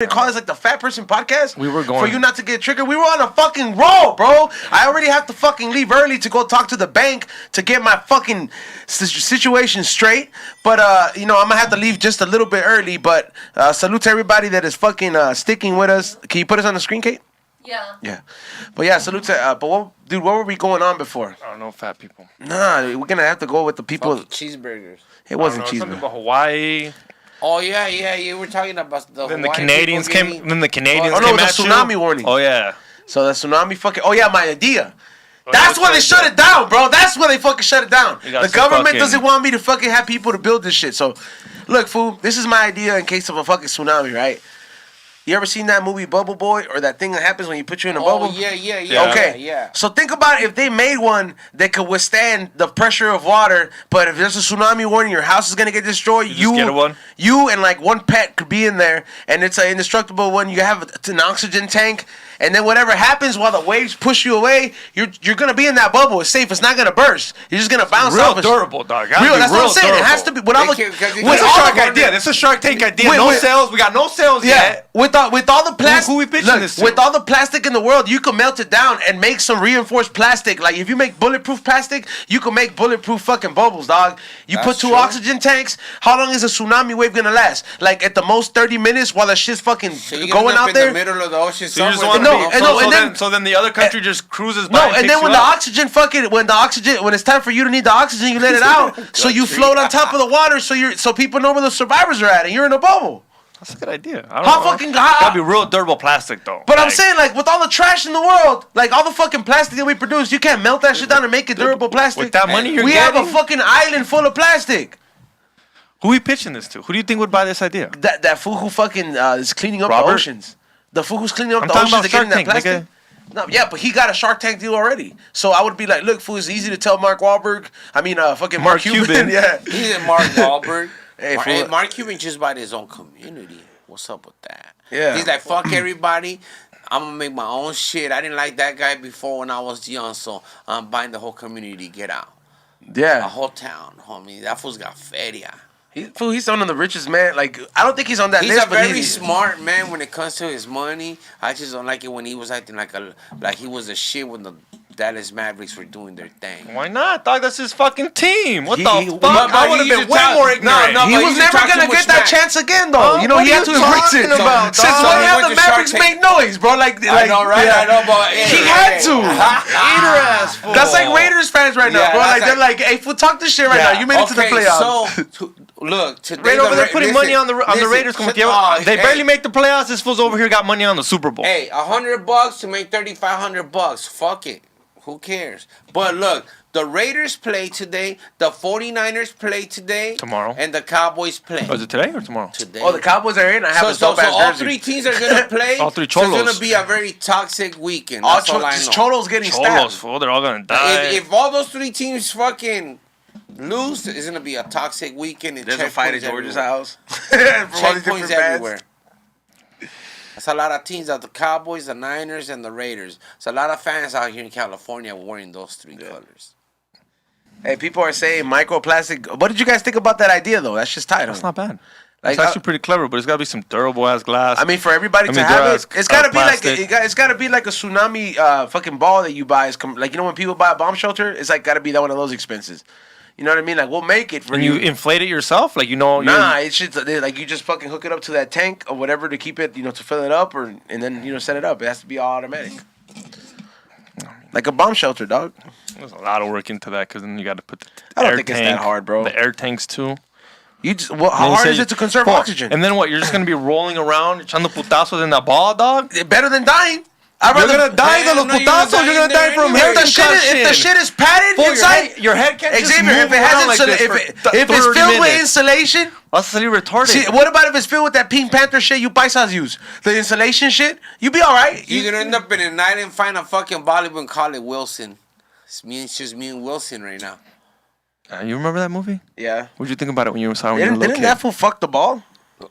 They call this like the fat person podcast. We were going for you not to get triggered. We were on a fucking roll, bro. I already have to fucking leave early to go talk to the bank to get my fucking situation straight. But I'm gonna have to leave just a little bit early. But salute to everybody that is fucking sticking with us. Can you put us on the screen, Kate? Yeah. Yeah. But yeah, salute to. What were we going on before? I don't know, fat people. Nah, we're gonna have to go with the people. Cheeseburgers. It wasn't Something cheeseburger. about Hawaii. Oh yeah. You were talking about the. Then the Hawaiian Canadians people came. getting- Then the Canadians Oh no, came the at tsunami you. warning. Oh yeah. So the tsunami fucking. Oh yeah, my idea. Oh, That's yeah, why they shut it down, bro. That's why they fucking shut it down. You got The some government fucking- doesn't want me to fucking have people to build this shit. So, look, fool, this is my idea in case of a fucking tsunami, right? You ever seen that movie Bubble Boy or that thing that happens when you put you in a bubble? Oh yeah. Okay. Yeah. So think about if they made one that could withstand the pressure of water, but if there's a tsunami warning, your house is gonna get destroyed. You just get one? You and like one pet could be in there, and it's an indestructible one. You have an oxygen tank, and then whatever happens while the waves push you away, you're gonna be in that bubble. It's safe. It's not gonna burst. You're just gonna bounce Real off. durable, dog. Real. That's what I'm saying. It has to be. With all the, This This is a Shark idea. This is a Shark Tank idea. No sales. We got no sales yet. With all the plastic. Who we pitching this to? With all the plastic in the world, you can melt it down and make some reinforced plastic. Like if you make bulletproof plastic, you can make bulletproof fucking bubbles, dog. You put two oxygen tanks. How long is a tsunami wave gonna last? Like at the most 30 minutes while the shit's fucking going out there. In the middle of the ocean. So you just want so then the other country just cruises by. No, and then when the oxygen when it's time for you to need the oxygen, you let it out. So you float on top of the water so people know where the survivors are at and you're in a bubble. That's a good idea. Gotta be real durable plastic though. But I'm saying like with all the trash in the world, like all the fucking plastic that we produce, you can't melt that shit down and make it durable plastic. With that money you're we getting, have a fucking island full of plastic. Who are we pitching this to? Who do you think would buy this idea? That fool who fucking is cleaning up Robert? the oceans. The fool who's cleaning up I'm the talking oceans about and getting that Shark Tank, plastic. No, yeah, but he got a Shark Tank deal already. So I would be like, look, fool, it's easy to tell Mark Wahlberg. I mean, fucking Mark Cuban. Yeah. He's a Mark Wahlberg. Hey, Mark Cuban just bought his own community. What's up with that? Yeah. He's like, fuck everybody. I'm gonna make my own shit. I didn't like that guy before when I was young, so I'm buying the whole community. Get out. Yeah. A whole town, homie. That fool's got feria. He's one of the richest man. Like I don't think he's on that He's list. a but very smart man when it comes to his money. I just don't like it when he was acting like he was a shit when the Dallas Mavericks were doing their thing. Why not, dog? That's his fucking team. What the fuck? but I would have he been used way to more talk- ignorant. No, He but was you never talk gonna too get much that smack. chance again, though. What he are had to you embrace it. talking about, Since dog? when He have went the to Shark Mavericks Tank. make noise, bro? Like I know, right? yeah. I know, but He had to. Hater ass fool. That's like Raiders fans right now, Yeah, bro. that's Like they're like, "Hey, fool, talk this shit right now. You made it to the playoffs." So look, today Right over there putting money on the listen, Raiders. shut- They hey, barely make the playoffs. This fool's over here got money on the Super Bowl. Hey, $100 to make $3,500. Fuck it. Who cares? But look, the Raiders play today. The 49ers play today. Tomorrow. And the Cowboys play Oh, is it today or tomorrow? today. Oh, the Cowboys are in. I have a so dope ass all jersey. three teams are gonna play. All three So it's Cholos. gonna be a very toxic weekend. All That's all I know. Cholos getting Cholos, stabbed. fool. They're all gonna die. If all those three teams fucking lose, it's gonna be a toxic weekend. And There's a fight at checkpoints George's everywhere. house. From all these different Checkpoints bands. everywhere. That's a lot of teams of the Cowboys, the Niners, and the Raiders. There's a lot of fans out here in California wearing those three colors. Hey, people are saying microplastic. What did you guys think about that idea, though? That's just tight. That's Huh? not bad. Like, It's actually pretty clever, but it's gotta be some durable ass glass. I mean, for everybody to have it, it's gotta be like it's gotta be like a tsunami fucking ball that you buy. Like when people buy a bomb shelter, it's like gotta be that one of those expenses. You know what I mean? Like we'll make it for and you inflate it yourself, like Nah, it's just like you just fucking hook it up to that tank or whatever to keep it, to fill it up, and then set it up. It has to be all automatic, like a bomb shelter, dog. There's a lot of work into that because then you got to put the I don't air think tank, it's that hard, bro. The air tanks too. You just how hard is it to conserve oxygen? And then what? You're just gonna be rolling around, echando putazos in that ball, dog. Better than dying. You're gonna die de los putazos. You're gonna die from head concussion. If the shit is padded inside, your head can't just Xavier, move if it around has like this if it's filled with insulation, that's retarded. see, what about if it's filled with that Pink Panther shit you paisas use? The insulation shit, you be all right. You're gonna end up in a night and find a fucking Bollywood and call it Wilson. It's just me and Wilson right now. You remember that movie? Yeah. What'd you think about it when you saw it when you were a little Didn't kid? that fool fuck the ball?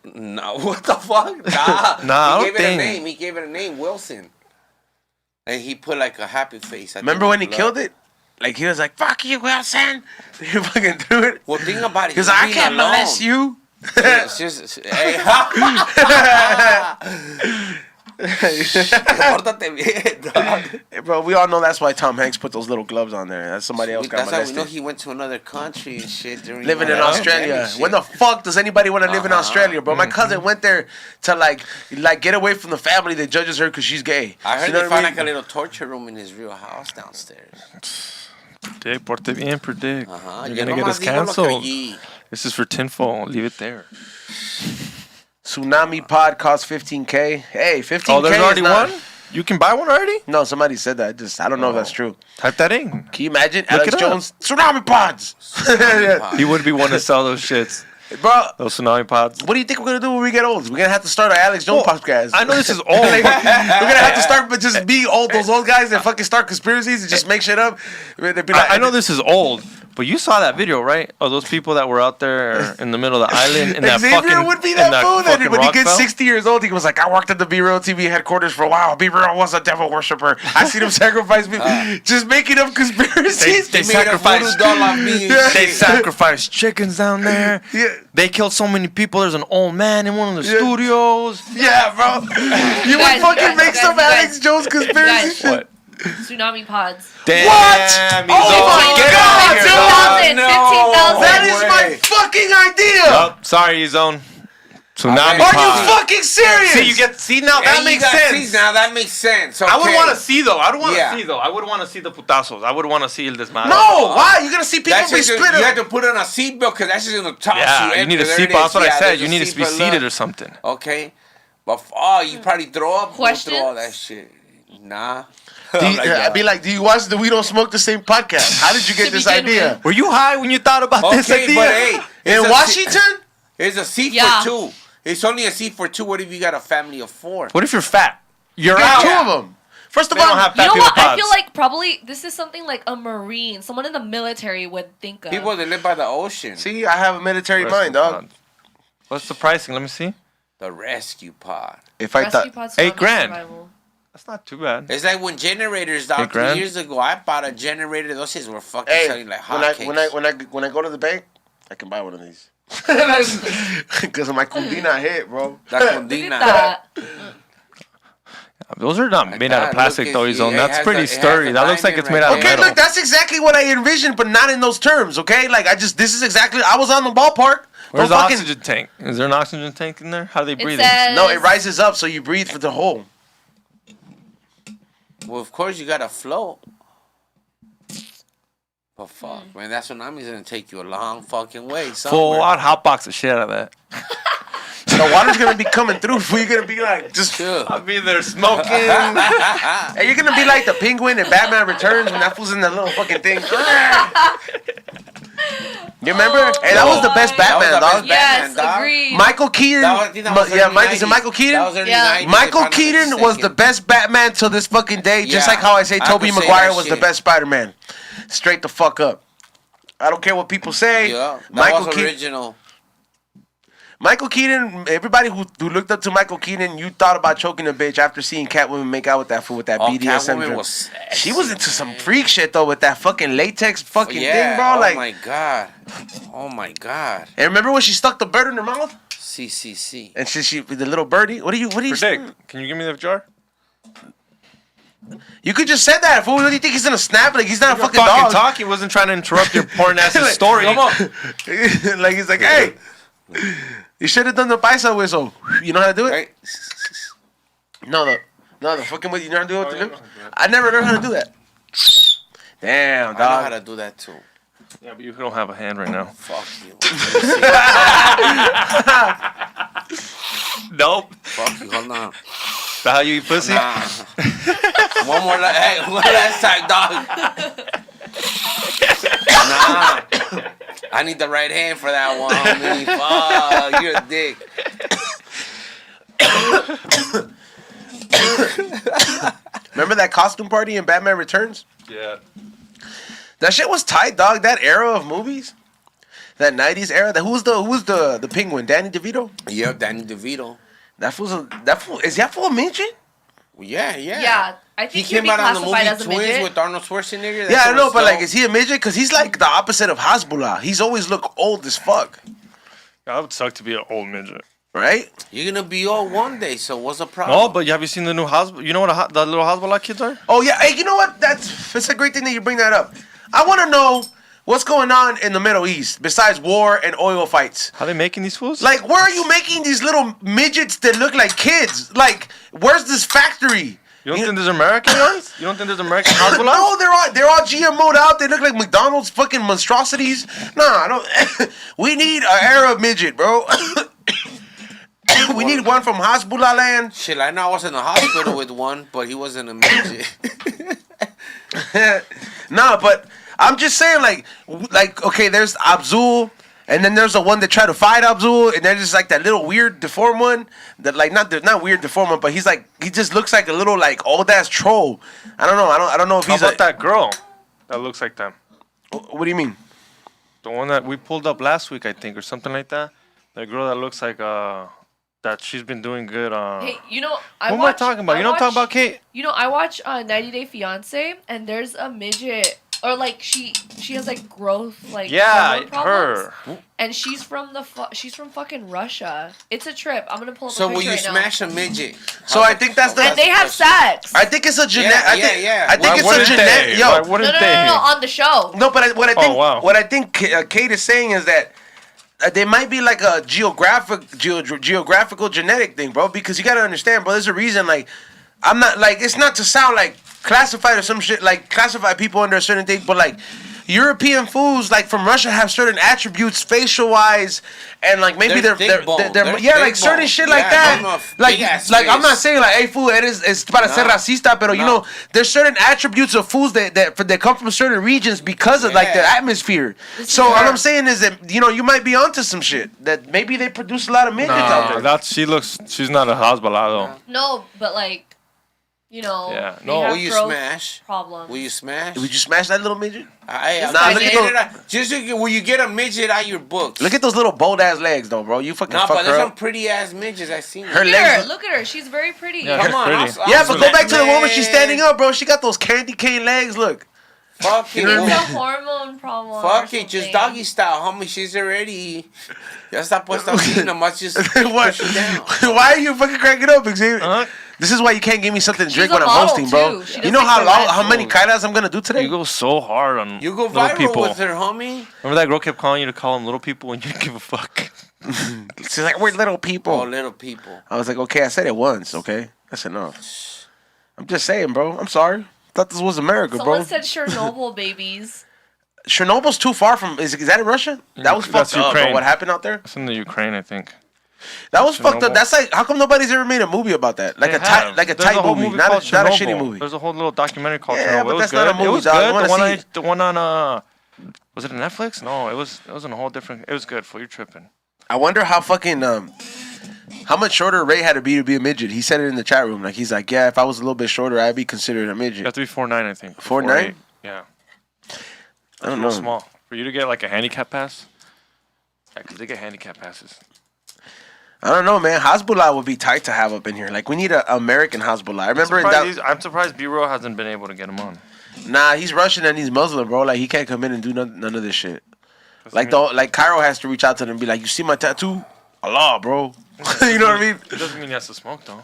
No, what the fuck? Nah, Nah, I he don't gave it a think. name. He gave it a name, Wilson. And he put like a happy face. Remember when he killed it? Like he was like, "Fuck you, Wilson." He fucking threw it. Well, think about it. Because I can't molest you. It's just, hey, Pórtate bien, dog. Hey, bro, we all know that's why Tom Hanks put those little gloves on there. That's somebody else got That's how we molested. know he went to another country and shit during Living in that Australia. pandemic shit. When the fuck does anybody want to live in Australia, bro? My cousin went there to like get away from the family that judges her because she's gay. I heard You know they what found mean? like a little torture room in his real house downstairs. Predict, porte bien, predict. You're Ya gonna get nomás us digo lo que canceled. oí. This is for tinfoil. Leave it there. Tsunami pod costs $15K. Hey, $15K. Oh, there's already is not... one? You can buy one already? No, somebody said that. I don't know if that's true. Type that in. Can you imagine Look Alex it up. Jones Tsunami pods? He would be one to sell those shits. Bro, Those tsunami pods. what do you think we're gonna do when we get old? We're gonna have to start our Alex Jones podcast. I know this is old. We're gonna have to start, but just be those old guys that fucking start conspiracies and just make shit up. They'd be like, I know this is old, but you saw that video, right? Of those people that were out there in the middle of the island in that Xavier fucking would be in that fool that fucking when he rock gets fell? 60 years old, he was like, I worked at the Be Real TV headquarters for a while. Be Real was a devil worshiper. I seen him sacrifice people. Just making up conspiracies. They Made a sacrificed- voodoo doll on me and Yeah. They shit. sacrificed chickens down there. Yeah. They killed so many people. There's an old man in one of the Yeah. studios. Yeah, bro. You would Guys, fucking guys, make guys, some guys. Alex Jones conspiracy Guys. shit. What? Tsunami pods. Damn, What? he's Oh all- my Get God, out of here, dog. 15,000. no. 15,000. That is way. my fucking idea. Oh, sorry, Zone. Tsunami Are Are you pod. fucking serious? See now that And makes you got- sense. see, now that makes sense. I would okay. want to see though. I don't want to Yeah. see though. I would want to see the putazos. I would want to see el desmadre. No, why? You're gonna see people That's be just, split you have up. to put on a seatbelt because that's just gonna toss Yeah, you. you need a There it seatbelt. That's what is. I Yeah, said. there's You a need to be seatbelt seated up. or something. Okay, but you probably throw up. Questions? Throw all that shit. Nah. I'd be like, do you watch the We Don't Smoke the Same podcast? How did you get To this begin idea? with. Were you high when you thought about this Okay, idea? but hey, In it's a Washington? It's a seat Yeah. for two. It's only a seat for two. What if you got a family of four? What if you're fat? You're Yeah, out. two of them. First of They all, don't have You fat know people what? I pods. feel like probably this is something like a Marine, someone in the military would think of. People that live by the ocean. see, I have a military mind, dog. What's the pricing? Let me see. The rescue pod. If I Rescue thought, pods $8 survival. grand. Survival. That's not too bad. It's like when generators, Hey, dog. 3 Grant. years ago, I bought a generator. Those things were fucking hey, selling like when I hotcakes. when I go to the bank, I can buy one of these. Because my Cundina hit, bro. La Look Condina. at that. Those are not made out of God, plastic look, though, it Zone. has That's the- pretty it has sturdy. the That looks like diamond it's made right out of Okay, metal. look, that's exactly what I envisioned, but not in those terms. Okay, like this is exactly. I was on the ballpark. Where's Don't the fucking- oxygen tank? Is there an oxygen tank in there? How do they It breathe? says No, it rises up, so you breathe for the whole. Well, of course, you got to float. But fuck, man, that tsunami's gonna take you a long fucking way. Full Somewhere. out hotbox the shit out of that. The water's gonna be coming through. You're gonna be like just. Sure. I'll be there smoking. Hey, you're gonna be like the penguin in Batman Returns when that fool's in that little fucking thing. You remember? Oh, Hey, that was the best my. Batman, That was the dog. best Yes, Batman, dog. agreed. Michael Keaton. I think that was Yeah, early Mike, is it 90s. Michael Keaton? That was early Yeah. 90s, Michael if I'm not Keaton was the mistaken. best Batman till this fucking day, just Yeah, like how I say I Tobey could say Maguire that was the shit. best Spider-Man. Straight the fuck up. I don't care what people say. Yeah, that Michael was Keaton. original. Michael Keaton. Everybody who looked up to Michael Keaton, you thought about choking a bitch after seeing Catwoman make out with that fool with that Oh, BDSM. Catwoman drink. was sexy, She was into some man. freak shit though with that fucking latex fucking Yeah. thing, bro. Oh Like, my god. Oh my god. and remember when she stuck the bird in her mouth? CCC. And she the little birdie. What do you? Predict. Can you give me the jar? You could just say that. Fool. What do you think he's gonna snap? Like he's not a fucking Fucking dog. talk. He wasn't trying to interrupt your porn ass Like, story. Come on. Like he's like, hey, you should have done the paisa whistle. You know how to do it? Right? No, the fucking way you know how to do it. Oh, with yeah, the I know lips? how to do that. I never learned how to do that. Damn, I know how dog. to do that too. Yeah, but you don't have a hand right now. Fuck you. Nope. Fuck you. Hold on. Is that how you eat pussy? Nah. One last time, dog. Nah. I need the right hand for that one, homie. Fuck, you're a dick. Remember that costume party in Batman Returns? Yeah. That shit was tight, dog. That era of movies, that '90s era. Who was the penguin? Danny DeVito. Yep, Danny DeVito. That fool is that fool a midget? Yeah. Yeah, I He think he'd came be out on the classified movie as a Twins midget. with Arnold Schwarzenegger. That Yeah, I shit know, was but like, dope. is he a midget? Because he's like the opposite of Hasbullah. He's always look old as fuck. That would suck to be an old midget. right? You're gonna be old one day, so what's the problem? No, but have you seen the new house? You know what the little Hezbollah kids are? Oh yeah, hey, you know what? It's a great thing that you bring that up. I want to know what's going on in the Middle East besides war and oil fights. How they making these fools? Like, where are you making these little midgets that look like kids? Like, where's this factory? You don't think there's American ones? You don't think there's American Hezbollah? No, they're all GMO'd out. They look like McDonald's fucking monstrosities. No, I don't. We need an Arab midget, bro. We need one from Hezbollah land. Shit, I know I was in the hospital with one, but he wasn't a midget. Nah, but I'm just saying, like, okay, there's Abdul, and then there's the one that tried to fight Abdul, and there's just like that little weird deformed one that, like, not weird deformed one, but he just looks like a little like old ass troll. I don't know. I don't know if How he's about that girl that looks like them? What do you mean? The one that we pulled up last week, I think, or something like that. That girl that looks like that she's been doing good. Hey, you know, Who am I talking about? You know what I'm talking about, Kate? You know, I watch 90 Day Fiance, and there's a midget, or like she has like growth, like hormone problems, her. and she's from she's from fucking Russia. It's a trip. I'm gonna pull up So a will picture you right smash a midget? So I think that's the. now. And they have sex. I think it's a genetic. Yeah. I think Why it's a wouldn't genetic. they? Yo, Why No, wouldn't no, they? no, on the show. no, but what I think, wow. what I think Kate is saying is that there might be like a geographical genetic thing, bro. Because you gotta understand, bro. There's a reason. Like, I'm not like it's not to sound like classified or some shit. Like classify people under a certain thing, but like European foods like from Russia have certain attributes facial wise, and like maybe they're yeah, like certain shit like that. Like I'm not saying like, hey, food, it's para ser racista, but you know, there's certain attributes of foods that come from certain regions because of like the atmosphere. So all I'm saying is that you know you might be onto some shit that maybe they produce a lot of midgets out there. She's not a Hezbollah though. No, but like, you know, Yeah, they no. have Will you growth smash? problems. Will you smash? Would you smash that little midget? Look at will you get a midget out your books? Look at those little bold ass legs though, bro. You fucking No, fuck but there's her some up. pretty ass midgets I seen. Her Look at her. legs. Look at her. She's very pretty. Yeah, Come on, pretty. Yeah, but go back to the one when she's standing up, bro. She got those candy cane legs. Look. Fuck it, You know what I It's a hormone problem. fuck or it, just something. doggy style, homie. She's already. Ya está puesta así, nomás just What? push it down. Why are you fucking cracking up, Xavier? Huh? This is why you can't give me something to She's drink a when I'm model, hosting, bro. too. She You does know like how the long, red how many food. kailas I'm gonna do today? You go so hard on You go little viral people. with her, homie. Remember that girl kept calling you to call them little people and you didn't give a fuck. She's like, we're little people. Oh, little people. I was like, okay, I said it once, okay? That's enough. I'm just saying, bro. I'm sorry. Thought this was America, Someone bro. said Chernobyl babies. Chernobyl's too far from. Is that in Russia? That was That's fucked up, bro. Ukraine. What happened out there? It's in the Ukraine, I think. That was fucked up. Chernobyl. That's like, how come nobody's ever made a movie about that? Like They a tight, have. like a There's tight whole movie, not called a Chernobyl. shitty movie. There's a whole little documentary called Yeah, Chernobyl. but It was that's not good. a movie, It was dog. I good. wanna The one, see it. the one on was it on Netflix? No, it was on a whole different. It was good. For you're tripping. I wonder how fucking how much shorter Ray had to be a midget. He said it in the chat room. Like he's like, yeah, if I was a little bit shorter, I'd be considered a You midget. have to be 4'9", I think. 4'9"? 4'8". Yeah. I don't Real know. small. For you to get like a handicap pass. Yeah, because they get handicap passes. I don't know, man. Hezbollah would be tight to have up in here. Like we need an American Hezbollah. I remember I'm surprised B-Roll hasn't been able to get him on. nah, he's Russian and he's Muslim, bro. Like he can't come in and do none of this shit. Like Cairo has to reach out to them and be like, you see my tattoo? Allah, bro. You know what I mean? It doesn't mean he has to smoke though.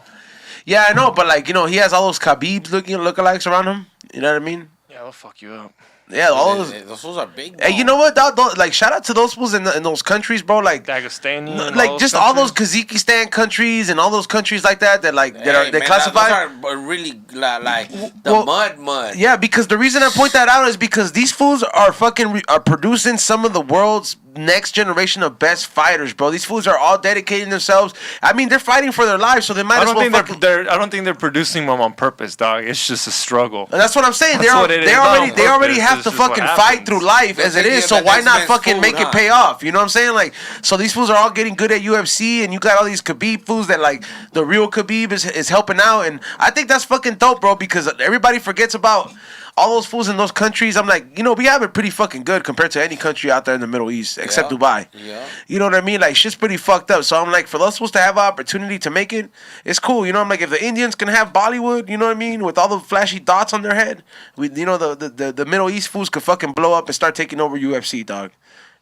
Yeah, I know, but like, you know, he has all those Khabibs lookalikes around him. You know what I mean? Yeah, they'll fuck you up. Yeah, all those. Those fools are big. Hey, you know what? Like, shout out to those fools in those countries, bro. Like, Dagestani. and like all just those all those countries. Kazakhstan countries and all those countries like that that like that are they man, classify. Those are really like the Well, mud. Yeah, because the reason I point that out is because these fools are fucking are producing some of the world's next generation of best fighters, bro. These fools are all dedicating themselves. I mean, they're fighting for their lives, so they might I as don't well think fucking. I don't think they're producing them on purpose, dog. It's just a struggle. And that's what I'm saying. That's what it is, They not already on they already purpose. have It's to just what fucking happens. fight through life as it They're is. So thinking why that not that's fucking food, make it huh? pay off? You know what I'm saying? Like, so these fools are all getting good at UFC, and you got all these Khabib fools that like the real Khabib is helping out, and I think that's fucking dope, bro. Because everybody forgets about all those fools in those countries. I'm like, you know, we have it pretty fucking good compared to any country out there in the Middle East except Yeah. Dubai. Yeah. You know what I mean? Like, shit's pretty fucked up. So I'm like, for those fools to have an opportunity to make it, it's cool. You know, I'm like, if the Indians can have Bollywood, you know what I mean, with all the flashy dots on their head, you know, the Middle East fools could fucking blow up and start taking over UFC, dog.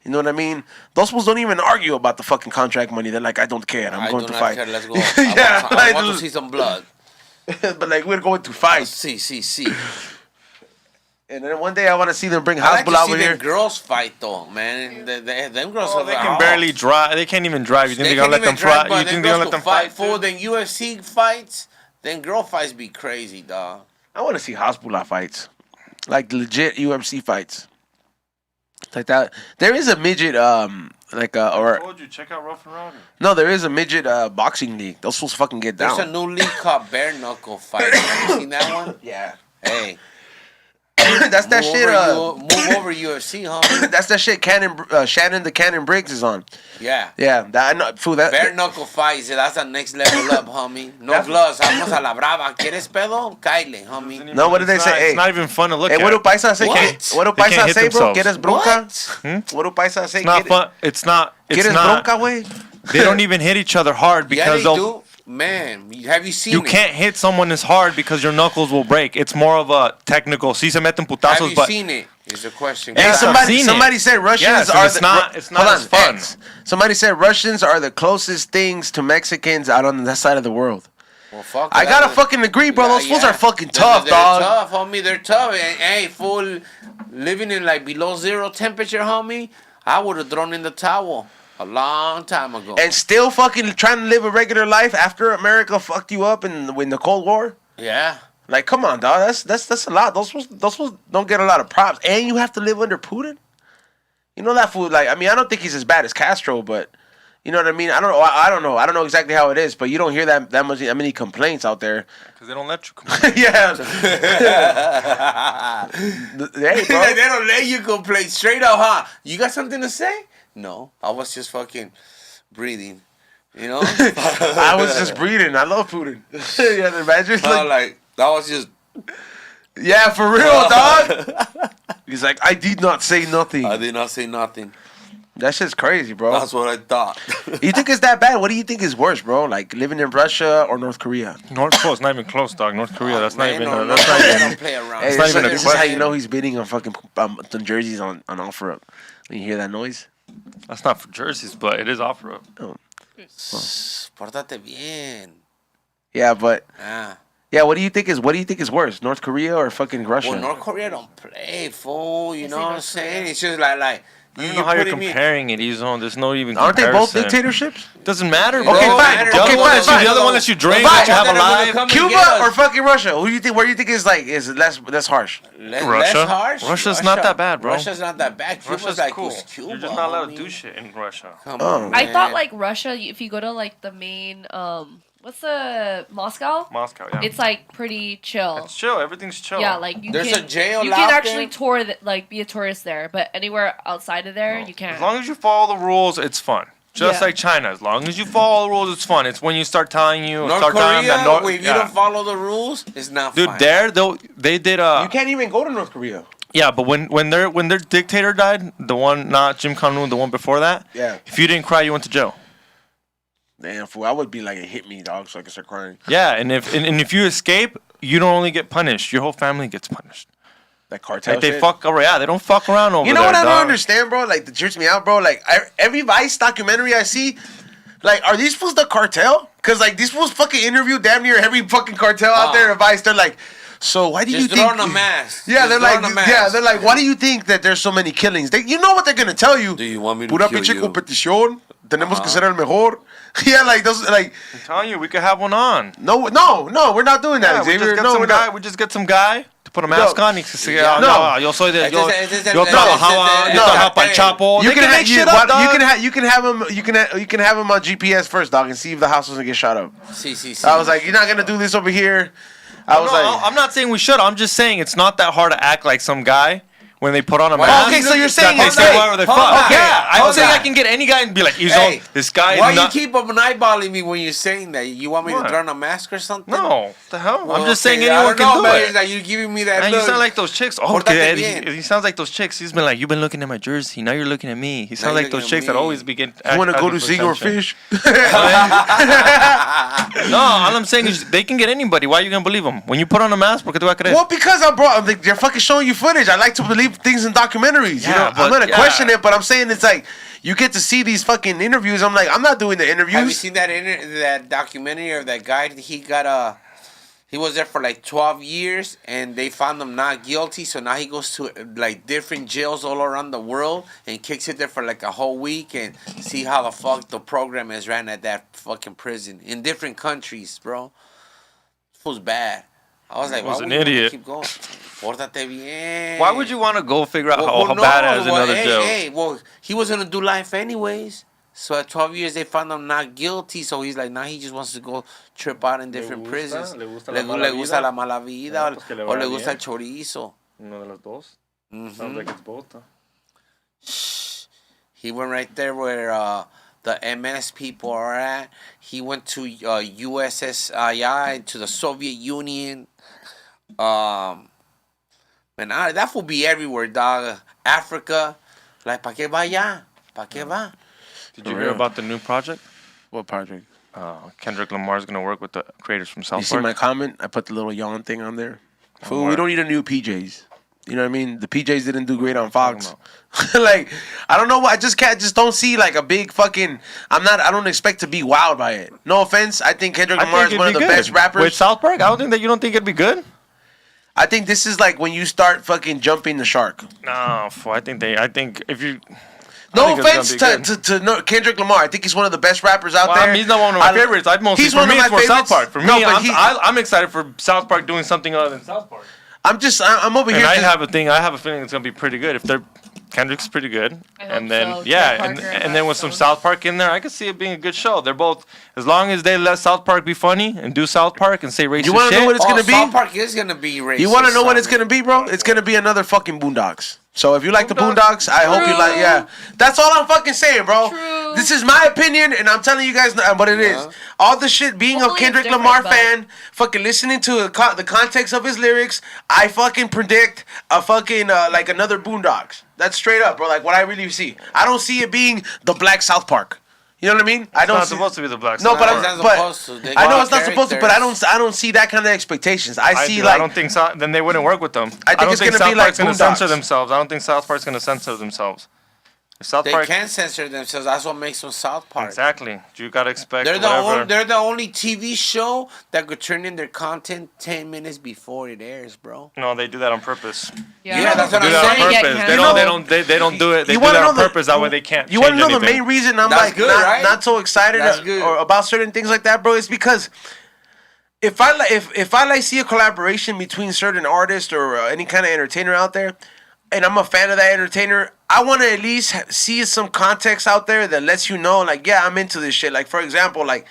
You know what I mean? Those fools don't even argue about the fucking contract money. They're like, I don't care. I'm going to fight. Care. Let's go. Yeah, I want to see some blood. But like, we're going to fight. See. And then one day I want to see them bring I like Hasbulla to over see here. them girls fight though, man. Them girls They can barely drive. They can't even drive. You think they're gonna let them fight? You think they're gonna let them fight? For the UFC fights, then girl fights be crazy, dog. I want to see Hasbulla fights, like legit UFC fights, like that. There is a midget, I told you, check out Rough and Rowdy. No, there is a midget boxing league. Those fools fucking get down. There's a new league called Bare Knuckle Fight. Have you seen that one? Yeah. Hey. That's that shit. Move over UFC, homie. That's that shit. Shannon the Cannon Briggs is on. Yeah. Yeah. That I know. Fool, that. Bare knuckle fights. That's the next level up, homie. No gloves. Vamos a la brava. ¿Quieres pedo? Caile, homie. No, what did they say? It's not even fun to look Hey, at. what do Paisa say? What? What do They can't Paisa hit say, bro? themselves. ¿Quieres bronca? What do Paisa say? It's not fun. It's not. ¿Quieres bronca, güey? They don't even hit each other hard Yeah, because they do. Man, have you seen you it? can't hit someone as hard because your knuckles will break. It's more of a technical. Sí se meten putazos, Have you but seen it? Is the question. Hey, Yes, I've seen somebody it. said Russians Yes, and are it's not hold as on, fun. X. Somebody said Russians are the closest things to Mexicans out on that side of the world. Well, fuck I that. gotta fucking agree, bro. Those fools are fucking tough, they're dog. Tough, homie. They're tough. And, hey, fool, living in like below zero temperature, homie. I would have thrown in the towel a long time ago. And still fucking trying to live a regular life after America fucked you up in the Cold War. Yeah. Like, come on, dog. That's a lot. Those fools don't get a lot of props, and you have to live under Putin. You know that fool. Like, I mean, I don't think he's as bad as Castro, but you know what I mean. I don't know. I don't know exactly how it is, but you don't hear that many complaints out there. because they don't let you complain. Yeah. Hey, bro. They don't let you complain straight up, huh? You got something to say? No, I was just fucking breathing. You know? I was just breathing. I love Putin. Yeah, imagine. Like that was just. Yeah, for real, dog. He's like, I did not say nothing. I did not say nothing. That shit's crazy, bro. That's what I thought. You think it's that bad? What do you think is worse, bro? Like living in Russia or North Korea? North Korea, it's not even close, dog. North Korea, that's not even. No, That's not they even. don't play around. Hey, not even a this is how question. you know he's bidding on fucking some jerseys on offer up. When you hear that noise. That's not for jerseys, but it is offer up. Pórtate bien. Yeah, but Ah. yeah, what do you think is worse, North Korea or fucking Russia? Well, North Korea don't play, fool. You I know say what I'm North saying? Korea. It's just like I don't know how you're comparing it, Izzo. There's no even Aren't they comparison. both dictatorships? Doesn't matter, Okay, bro. fine. The other Okay, one fine, lets you- fine. The other one lets you drink, Fine. lets you have a They're gonna life. come- Cuba get us. or fucking Russia? Who do you think? Where do you think is like is less harsh? Less Russia? harsh? Russia's not that bad, bro. Russia's not that bad. Cuba's Russia's like cool. who's Cuba, You're just not allowed to homie? do shit in Russia. Come Oh. on, I thought man. like Russia, if you go to like the main, what's the Moscow? Moscow, yeah. It's like pretty chill. It's chill. Everything's chill. Yeah, like you There's can. a jail You out can actually there? tour, like be a tourist there, but anywhere outside of there, you can't. As long as you follow the rules, it's fun. Just Yeah. like China. As long as you follow the rules, it's fun. It's when you start telling you, North start telling Korea, them that if you yeah. don't follow the rules, it's not Dude, fine. they did You can't even go to North Korea. yeah, but when their dictator died, the one not Kim Jong-un, the one before that, Yeah. if you didn't cry, you went to jail. Damn, fool. I would be like, it hit me, dog, so I could start crying. Yeah, and if you escape, you don't only get punished, your whole family gets punished. That cartel Like they shit. fuck around. Yeah, they don't fuck around over You know there, what I don't dog. understand, bro? Like, that trips me out, bro. Like, every Vice documentary I see, like, are these fools the cartel? Because, like, these fools fucking interview damn near every fucking cartel out there in Vice. They're like, so why do Just you throw think... on a mask. Yeah, Just they're throw like, on a mask. yeah, they're like, why do you think that there's so many killings? You know what they're gonna tell you? Do you want me to Pura kill pinche you? competición. Tenemos que ser el mejor. Yeah, like those, like I'm telling you, we could have one on. no, we're not doing that, Yeah, we Xavier. just get No, some we're guy. not. We just get some guy to put a mask on. He can say, Yeah. No. yo soy de, yo Ese- trabajaba, yo trabajaba para el Chapo. You They can, make shit up, dog. you can have him. You can have him on GPS first, dog, and see if the house doesn't get shot up. Sí. I was like, you're not gonna do this over here. I was like, I'm not saying we should. I'm just saying it's not that hard to act like some guy when they put on a mask. okay, so you're saying that they it's say like- whatever they hold fuck. on. Yeah, I'm Hold saying on. I can get any guy and be like, Hey, this guy why is you not. keep up eyeballing me when you're saying that? You want me What? to throw on a mask or something? No, what the hell? Well, I'm just okay, saying I anyone don't know, can do man. it. It's like you're giving me that Man, you look. sound like those chicks. Oh, Pórtate okay. bien. He sounds like those chicks. He's been like, you've been looking at my jersey. Now you're looking at me. He sounds you're like those looking chicks at that me. always begin. you want to go to sing or fish? No, all I'm saying is they can get anybody. Why are you gonna believe them? When you put on a mask, porque te va a creer? Well, because they're fucking showing you footage. I like to believe things in documentaries. You know, I'm gonna question it, but I'm saying it's like you get to see these fucking interviews. I'm like, I'm not doing the interviews. Have you seen that documentary of that guy? He was there for like 12 years, and they found him not guilty. So now he goes to like different jails all around the world and kicks it there for like a whole week and see how the fuck the program is ran at that fucking prison in different countries, bro. It was bad. I was like, was why an would you idiot. keep going? Pórtate bien. Why would you want to go figure out how bad is another jail? Well, he was gonna do life anyways. So at 12 years, they found him not guilty. So he's like, now he just wants to go trip out in different prisons. Le gusta la mala vida o le gusta el chorizo. Uno de los dos. Sounds like it's both. Huh? He went right there where the MS people are at. He went to USSR, to the Soviet Union. Man, that will be everywhere, dog. Africa. Like, ¿pa' qué va allá? ¿Pa' qué va? Did you hear about the new project? What project? Kendrick Lamar's going to work with the creators from South You Park. see my comment? I put the little yawn thing on there. Fool, we don't need a new PJs. You know what I mean? The PJs didn't do great on Fox. Like, I don't know what. I just don't see like a big fucking. I don't expect to be wowed by it. No offense. I think Kendrick Lamar is one of the best rappers. With South Park, I don't think that you don't think it'd be good. I think this is like when you start fucking jumping the shark. No, I think if you. No offense to Kendrick Lamar. I think he's one of the best rappers out there. I mean, he's not one of my favorites. He's one of my favorites. South Park. For me, I'm excited for South Park doing something other than South Park. I'm over here. And I have a feeling it's gonna be pretty good. If Kendrick's pretty good, and then and then with some South Park in there, I could see it being a good show. They're both, as long as they let South Park be funny and do South Park and say racist shit. You want to know what it's gonna be? South Park is gonna be racist. You want to know what it's gonna be, bro? It's gonna be another fucking Boondocks. So if you like the Boondocks, I hope you like. Yeah, that's all I'm fucking saying, bro. True. This is my opinion, and I'm telling you guys what it is. All the shit, being Hopefully a Kendrick it's Lamar different, fan, fucking listening to the context of his lyrics, I fucking predict a fucking like another Boondocks. That's straight up, bro. Like what I really see. I don't see it being the Black South Park. You know what I mean? It's not supposed to be the Black. No, but I know it's not supposed to. But I don't see that kind of expectations. I don't think so. Then they wouldn't work with them. I think it's don't think gonna South be like Park's gonna Boondocks. censor themselves. I don't think South Park's gonna censor themselves. If South They Park can censor themselves. That's what makes them South Park. exactly. You gotta expect. They're whatever. the only TV show that could turn in their content 10 minutes before it airs, bro. No, they do that on purpose. Yeah, that's what They do I'm that on saying. purpose. They don't do it. They You do wanna that on know the- purpose. That way they can't. You want to know the anything. main reason I'm That's like good, right? not so excited That's good. or about certain things like that, bro? It's because if I see a collaboration between certain artists or any kind of entertainer out there, and I'm a fan of that entertainer, I want to at least see some context out there that lets you know, like, yeah, I'm into this shit. Like, for example, like,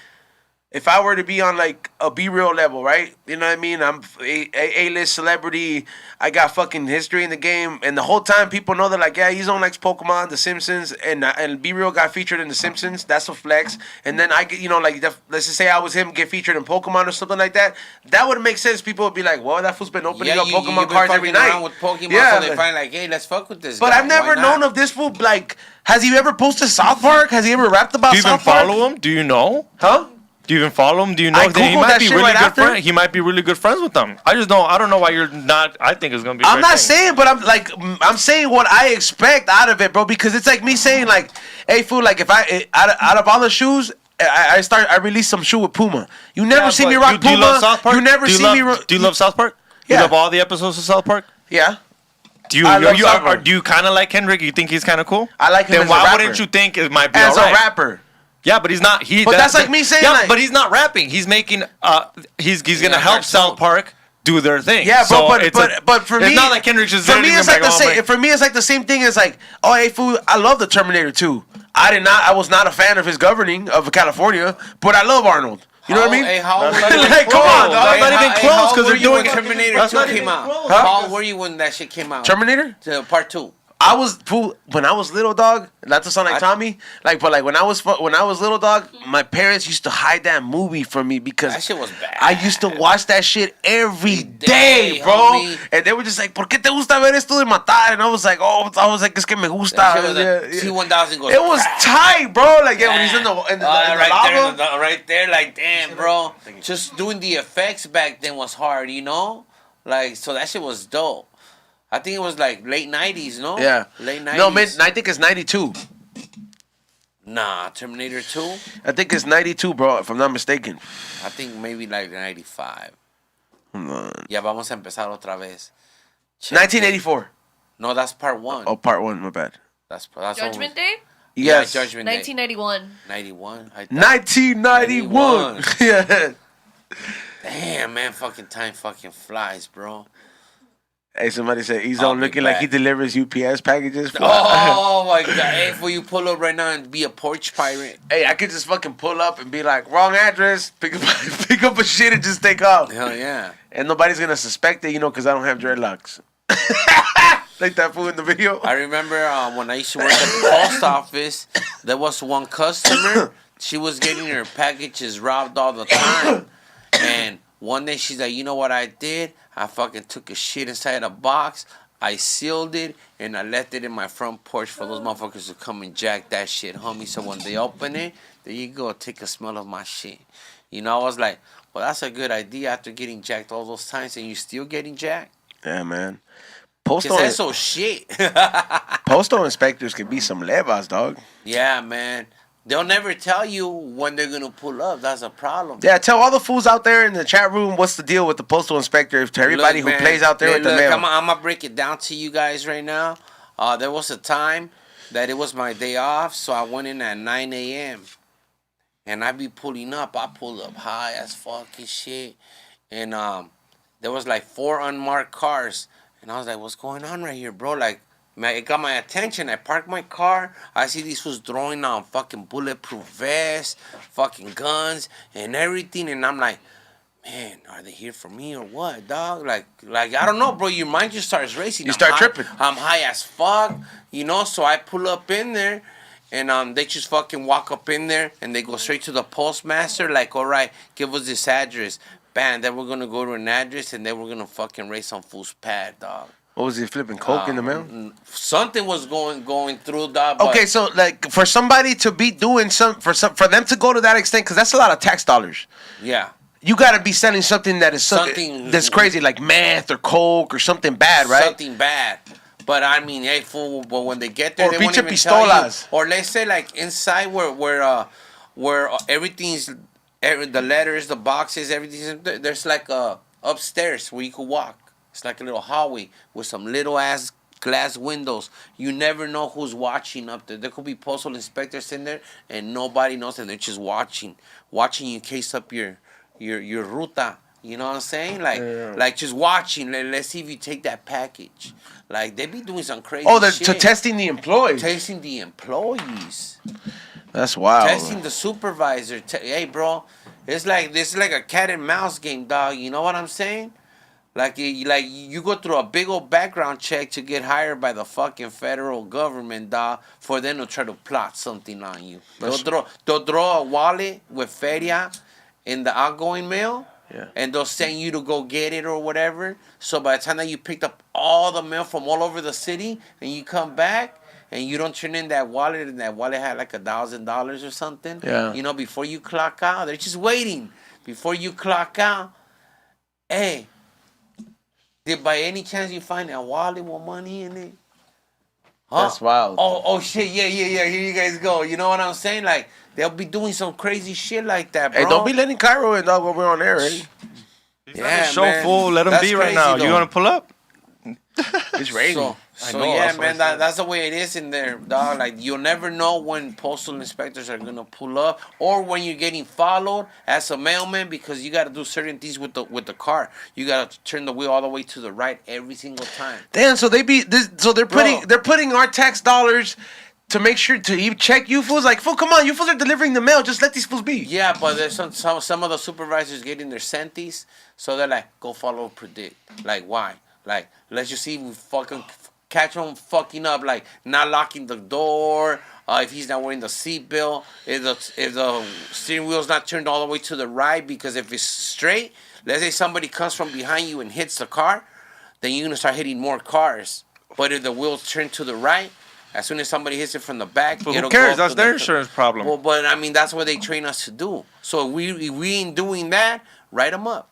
if I were to be on, like, a B-real level, right? You know what I mean? I'm A-list celebrity. I got fucking history in the game. And the whole time, people know that, like, yeah, he's on, like, Pokemon, The Simpsons, and B-real got featured in The Simpsons. That's a flex. And then I get, like, let's just say I was him, get featured in Pokemon or something like that. That would make sense. People would be like, well, that fool's been opening up Pokemon cards every night. With Pokemon, so they find, like, hey, let's fuck with this guy. But I've never known of this fool, like, has he ever posted South Park? Has he ever rapped about Do you even South Park? follow him? Do you know? Huh? Do you even follow him? Do you know I that he Googled might that be shit really right good after. friend? He might be really good friends with them. I don't know why you're not. I think it's gonna be. I'm not saying, but I'm saying what I expect out of it, bro. Because it's like me saying, like, hey, fool, like if out of all the shoes, I release some shoe with Puma. You never see me rock Puma. Do you love South Park? You never see me. Do you love South Park? Yeah. You love all the episodes of South Park? Yeah. Do you I love South Park. do you kind of like Kendrick? You think he's kind of cool? I like him Then as a why rapper. wouldn't you think it might be As alright? a rapper. Yeah, but he's not. But that's like me saying, Yeah, like- but he's not rapping. He's making. He's gonna help South Park do their thing. Yeah, so but for me, it's not like Kendrick's just. For me, it's like the oh, same. For me, it's like the same thing as like, oh, hey, fool, I love the Terminator 2. I was not a fan of his governing of California, but I love Arnold. You know what I mean? Hey, how old That's were you? not even Come on, close. dog. That's not even close because they're doing Terminator That's 2 not came even out. close. How old were you when that shit came out? Terminator? Part 2. I was when I was little, dog. Not to sound like Tommy, but when I was little, dog, my parents used to hide that movie from me because That shit was bad. I used to watch that shit every day, day, bro. homie. And they were just like, "¿Por qué te gusta ver esto de matar?" And I was like, "Es que me gusta." T-1000 goes. It was tight, bro. Like when he's in the lava. right there, like damn, bro. Just doing the effects back then was hard, you know. Like so that shit was dope. I think it was like late 90s, no? Yeah. Late 90s. No, I think it's 92. Nah, Terminator 2? I think it's 92, bro, if I'm not mistaken. I think maybe like 95. Hold on. Ya vamos a empezar otra vez. 1984. No, that's part 1. Oh, part 1, my bad. That's Judgment Day? Yes. Yeah, Judgment Day. 1991. 91? 1991. Yeah. Damn, man, fucking time fucking flies, bro. Hey, somebody said he's I'll on be looking like back. he delivers UPS packages. Oh my god! Hey, will you pull up right now and be a porch pirate? Hey, I could just fucking pull up and be like, wrong address, pick up a shit and just take off. Hell yeah! And nobody's gonna suspect it, because I don't have dreadlocks. Like that fool in the video. I remember when I used to work at the post office, there was one customer. She was getting her packages robbed all the time, and one day she's like, "You know what I did? I fucking took a shit inside a box. I sealed it and I left it in my front porch for those motherfuckers to come and jack that shit, homie. So when they open it, there you go, take a smell of my shit." I was like, well, that's a good idea after getting jacked all those times and you still getting jacked. Yeah, man. That's so shit. Postal inspectors can be some levas, dog. Yeah, man. They'll never tell you when they're going to pull up. That's a problem. Yeah, tell all the fools out there in the chat room what's the deal with the postal inspector. To everybody who plays out there with the mail. I'm going to break it down to you guys right now. There was a time that it was my day off, so I went in at 9 a.m. And I be pulling up. I pulled up high as fucking shit. And there was like 4 unmarked cars. And I was like, what's going on right here, bro? Like, it got my attention. I parked my car. I see these fools throwing on fucking bulletproof vests, fucking guns, and everything. And I'm like, man, are they here for me or what, dog? Like I don't know, bro. Your mind just starts racing. You start tripping. I'm high as fuck, So I pull up in there, and they just fucking walk up in there, and they go straight to the postmaster. Like, all right, give us this address. Bam, then we're gonna go to an address, and then we're gonna fucking race some fool's pad, dog. What was he flipping coke in the mail? Something was going through, dog. But Okay, so like for somebody to be doing for them to go to that extent, because that's a lot of tax dollars. Yeah. You gotta be selling something that is something that's crazy, like meth or coke or something bad, right? Something bad. But I mean, hey, fool. But when they get there, or they won't even pistolas. tell you. Or let's say like inside where everything's. The letters, the boxes, everything. There's like a upstairs where you could walk. It's like a little hallway with some little ass glass windows. You never know who's watching up there. There could be postal inspectors in there and nobody knows, and they're just watching you case up your ruta. You know what I'm saying? Like just watching. Let's see if you take that package. Like they be doing some crazy. Oh, they're shit. testing the employees. Testing the employees. That's wild. Testing the supervisor. Hey, bro, it's like a cat and mouse game, dog. You know what I'm saying? Like you go through a big old background check to get hired by the fucking federal government, dog, for them to try to plot something on you. They'll throw a wallet with feria in the outgoing mail, and they'll send you to go get it or whatever. So by the time that you picked up all the mail from all over the city and you come back, and you don't turn in that wallet, and that wallet had like $1,000 or something. Yeah. Before you clock out, they're just waiting. Before you clock out, hey, did by any chance you find a wallet with money in it? Huh? That's wild. Oh shit, yeah. Here you guys go. You know what I'm saying? Like they'll be doing some crazy shit like that, bro. Hey, don't be letting Cairo in, dog, when we're on air, right? Yeah, Show man. full. Let him That's be right crazy, now. though. You want to pull up? It's raining. So know, yeah, that's what man, I said. that's the way it is in there, dog. Like you'll never know when postal inspectors are gonna pull up, or when you're getting followed as a mailman, because you gotta do certain things with the car. You gotta turn the wheel all the way to the right every single time. Damn, so they're putting our tax dollars to make sure to even check you fools. Like, fool, come on, you fools are delivering the mail. Just let these fools be. Yeah, but there's some of the supervisors getting their centis, so they're like, go follow PREDIKT. Like, why? Like, let's just see if we fucking catch him fucking up, like not locking the door, if he's not wearing the seatbelt, if the steering wheel's not turned all the way to the right, because if it's straight, let's say somebody comes from behind you and hits the car, then you're gonna start hitting more cars. But if the wheel's turned to the right, as soon as somebody hits it from the back, But who cares? That's their insurance problem. Well, but I mean, that's what they train us to do. So if we ain't doing that, write them up.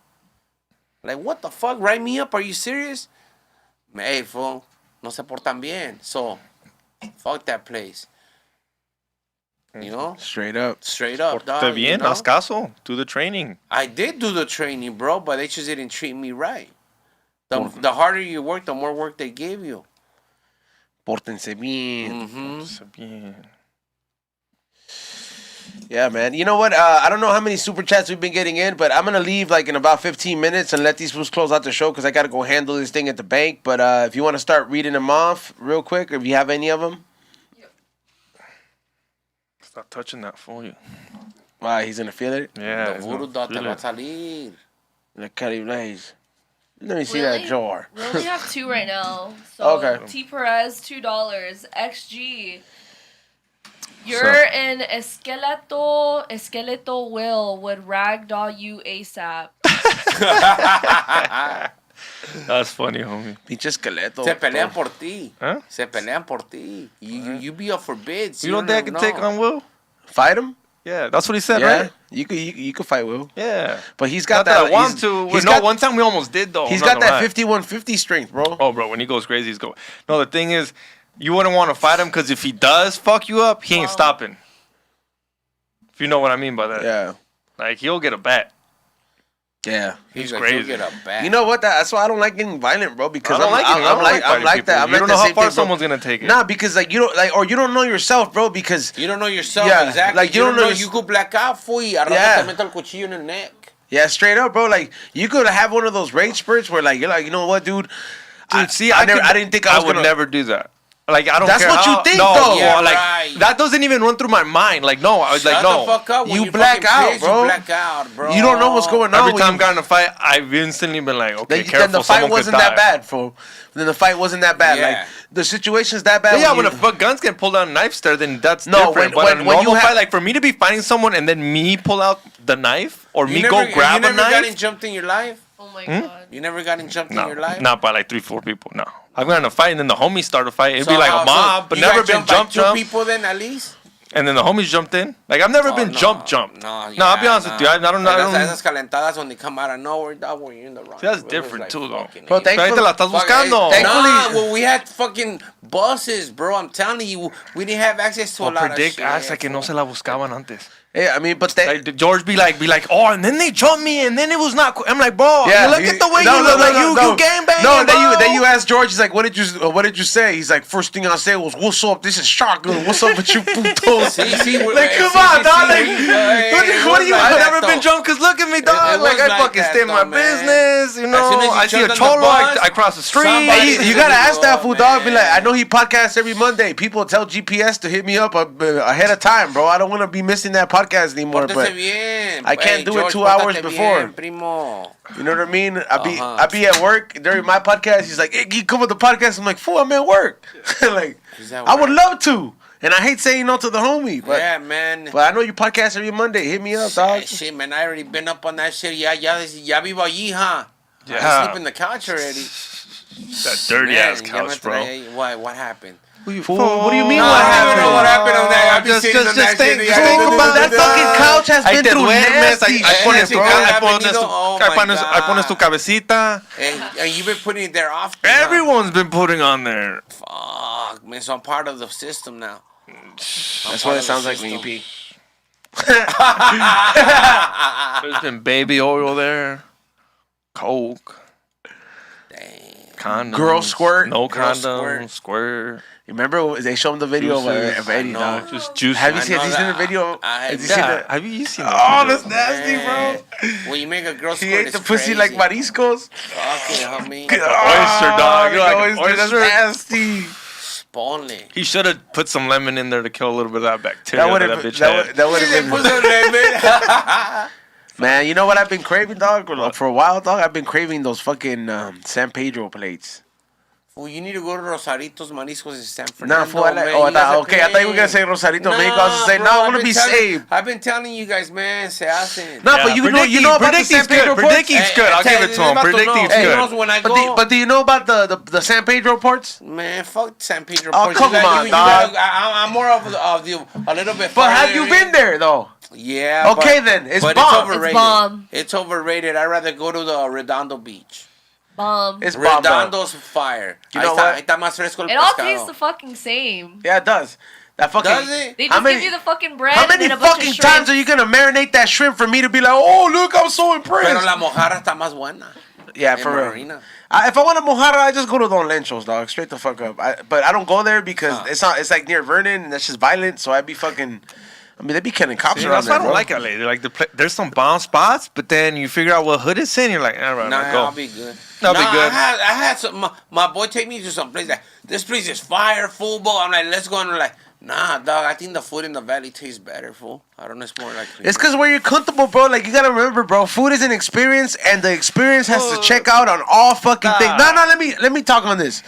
Like, what the fuck? Write me up? Are you serious? Hey, fool, no se portan bien. So, fuck that place. You know? Straight up. Straight up, Portate dog. bien, You know? haz caso. Do the training. I did do the training, bro, but they just didn't treat me right. The harder you work, the more work they give you. Pórtense bien. Portate bien. Yeah, man. You know what? I don't know how many super chats we've been getting in, but I'm gonna leave like in about 15 minutes and let these fools close out the show because I gotta go handle this thing at the bank. But if you want to start reading them off real quick, or if you have any of them, Stop touching that for you. wow, he's gonna feel it. Yeah. The it's voodoo gonna dot te feel va a it. salir. The Cali Blaze. Let me see Really? that jar. We only have 2 right now. So Okay. T Perez $2. XG. You're an esqueleto will would ragdoll you ASAP. That's funny, homie. Pinche esqueleto. Se pelean por ti. Huh? Se pelean por ti. You be up for bids. You don't think I can take on Will? Fight him? Yeah, that's what he said, Yeah. right? You could fight Will. Yeah. But he's got Not that I want he's- to. He's No, got, one time we almost did, though. he's I'm not got that gonna lie. 5150 strength, bro. Oh, bro, when he goes crazy, he's going. No, the thing is, you wouldn't want to fight him because if he does fuck you up, he ain't Wow. stopping. If you know what I mean by that. Yeah. Like, he'll get a bat. Yeah. He's like, crazy. "You'll get a bat." You know what? That's why I don't like getting violent, bro. Because I don't like it. I don't like I'm like that. I'm You like don't the know how same far thing, bro. someone's gonna take it. Nah, because like you don't like, or you don't know yourself, bro. Because You don't know yourself, Yeah, exactly. like, you don't know your- You could black out, fool, y al rato Yeah. te mete el cuchillo en el neck. yeah, straight up, bro. Like you could have one of those rage spurts where like you're like, you know what, dude? Dude, see, I didn't think I was would gonna. never do that. Like, I don't That's care what you how- think, no, though. Yeah, like, right. that doesn't even run through my mind. Like, no, I was like, Shut no. the fuck up. When You black fucking out, pissed, bro. You black out, bro. You don't know what's going on. Every when time I you- got in a fight, I've instantly been like, okay, then careful, the fight someone wasn't could that die. bad, fool. Then the fight wasn't that bad. Yeah. Like the situation's that bad. But yeah, when you- a guns get pulled out and knives there, then that's No, different. when- But when a normal you fight, have- like for me to be fighting someone and then me pull out the knife or You me never, go grab you a never gotten knife, jumped in your life? Oh my god. You never gotten jumped in no, your life? not by like 3-4 people. No, I've gotten in a fight and then the homies start a fight. It'd be like how- a mob, but you never got been jumped by jump. two people then at least? And then the homies jumped in. Like I've never been No, jumped. No, I'll be honest with you. I don't know. Esas calentadas when they come out of nowhere, dog, when you're in the wrong. See, that's It was different like too, though. fucking Bro, A. thank- Pero ahí te la estás Fuck, buscando. hey, Nah, well, we had fucking buses, bro. I'm telling you, we didn't have access to a Well, lot predict of shit. hasta que no se la buscaban antes. Yeah, I mean, but they, Like George be like, oh, and then they jumped me, and then it was not. I'm like, bro, yeah, you look at the way you look like you gangbanging. No, bro. then you ask George. He's like, what did you say? He's like, first thing I said was, what's up? This is shotgun. What's up with you putos? Like, come on, dog. Like, what do you? I've never been jumped. Cause look at me, dog. it Like was I like fucking that, stay in my though, man. business. You know, soon as you I see a jumped on the cholo, bus, I cross the street. somebody- Hey, you gotta ask that fool, dog. Be man. like, I know he podcasts every Monday. People tell GPS to hit me up ahead of time, bro. I don't want to be missing that podcast anymore. Pórtese But bien. I can't Hey, do it George, 2 hours pórtate before. bien, primo. you know what I mean? Uh-huh. I be at work during my podcast. He's like, hey, you come with the podcast. I'm like, fool, I'm at work. Like, Is that I would right? love to, and I hate saying no to the homie, but Yeah, man. but I know you podcast every Monday. Hit me up, dog. Shit, man, I already been up on that shit. Ya vivo allí, huh? I Yeah. sleep in the couch already. That dirty Man, ass ya me couch, bro. trae- What happened? Fool, what do you mean? No, what I don't happened? know what happened on that. I've been Just- sitting just- on that just think- shit. just think about That fucking couch has Ahí been te through duermes, nasty ahí pones shit, tu bro. ahí I've pones venido- tu- oh ahí my pones- ahí pones tu God. cabecita. And you've been putting it there often. huh? Everyone's been putting on there. Fuck, man. So I'm part of the system now. That's what it sounds like when you pee. There's been baby oil there, Coke, condoms, Girl squirt. no Girl condoms, squirt. Remember they showed him the video of Eddie, know. dog. Just juice. Have you I seen? know Has he seen the that. video? I Has he have seen Yeah, that? have you seen that? Oh, video? that's nasty, bro. When you make a girl He squirt, ate the it's pussy crazy. like mariscos. Fucking homie. oyster, dog. You're like an oyster. That's oyster. nasty. Ponle. He should have put some lemon in there to kill a little bit of that bacteria That would that have. bitch had. That would have been. Man, you know what I've been craving, dog? For a while, dog. I've been craving those fucking San Pedro plates. Well, you need to go to Rosaritos Mariscos in San Nah, Fernando. fool. I like, man. oh, You guys are okay. I thought you were gonna say Rosarito, Mexico. I was gonna say, no, I want to be saved. I've been telling you guys, man, se hacen. No, but you know about the San Pedro ports? Predicting's good. I'll give it to him. Predicting's Hey, good. when I But go, do you know about the San Pedro ports? man, fuck San Pedro. Oh, Ports. come You on, you dog. I'm more of the a little bit. But have farther you in. been there though? Yeah. Okay, but- then. It's but bomb. It's overrated. It's bomb. It's overrated. I'd rather go to the Redondo Beach. bomb. It's bomb. Redondo's fire. You know what? Ahí está más fresco el It all pescado. tastes the fucking same. Yeah, it does. That fucking. Does it? They How just many- give you the fucking bread. How many and then a bunch fucking of shrimp. times are you gonna marinate that shrimp for me to be like, oh look, I'm so impressed? Pero la mojarra está más buena. Yeah, En for real. Marina. If I want a mojarra, I just go to Don Lencho's, dog. Straight the fuck up. But I don't go there because it's not. It's like near Vernon, and that's just violent. So I'd be fucking. I mean, they be killing cops See, around that's there, why I don't bro. like LA. They're like there's some bomb spots, but then you figure out what hood it's in. You're like, all right, Nah, go. I'll be good. That'll be good. I had some. My boy take me to some place like this place is fire, full bowl. I'm like, let's go. And I'm like, nah, dog. I think the food in the valley tastes better, fool. I don't know. It's more like. It's because where you're comfortable, bro. Like you gotta remember, bro. Food is an experience, and the experience has to check out on all fucking things. No, let me talk on this.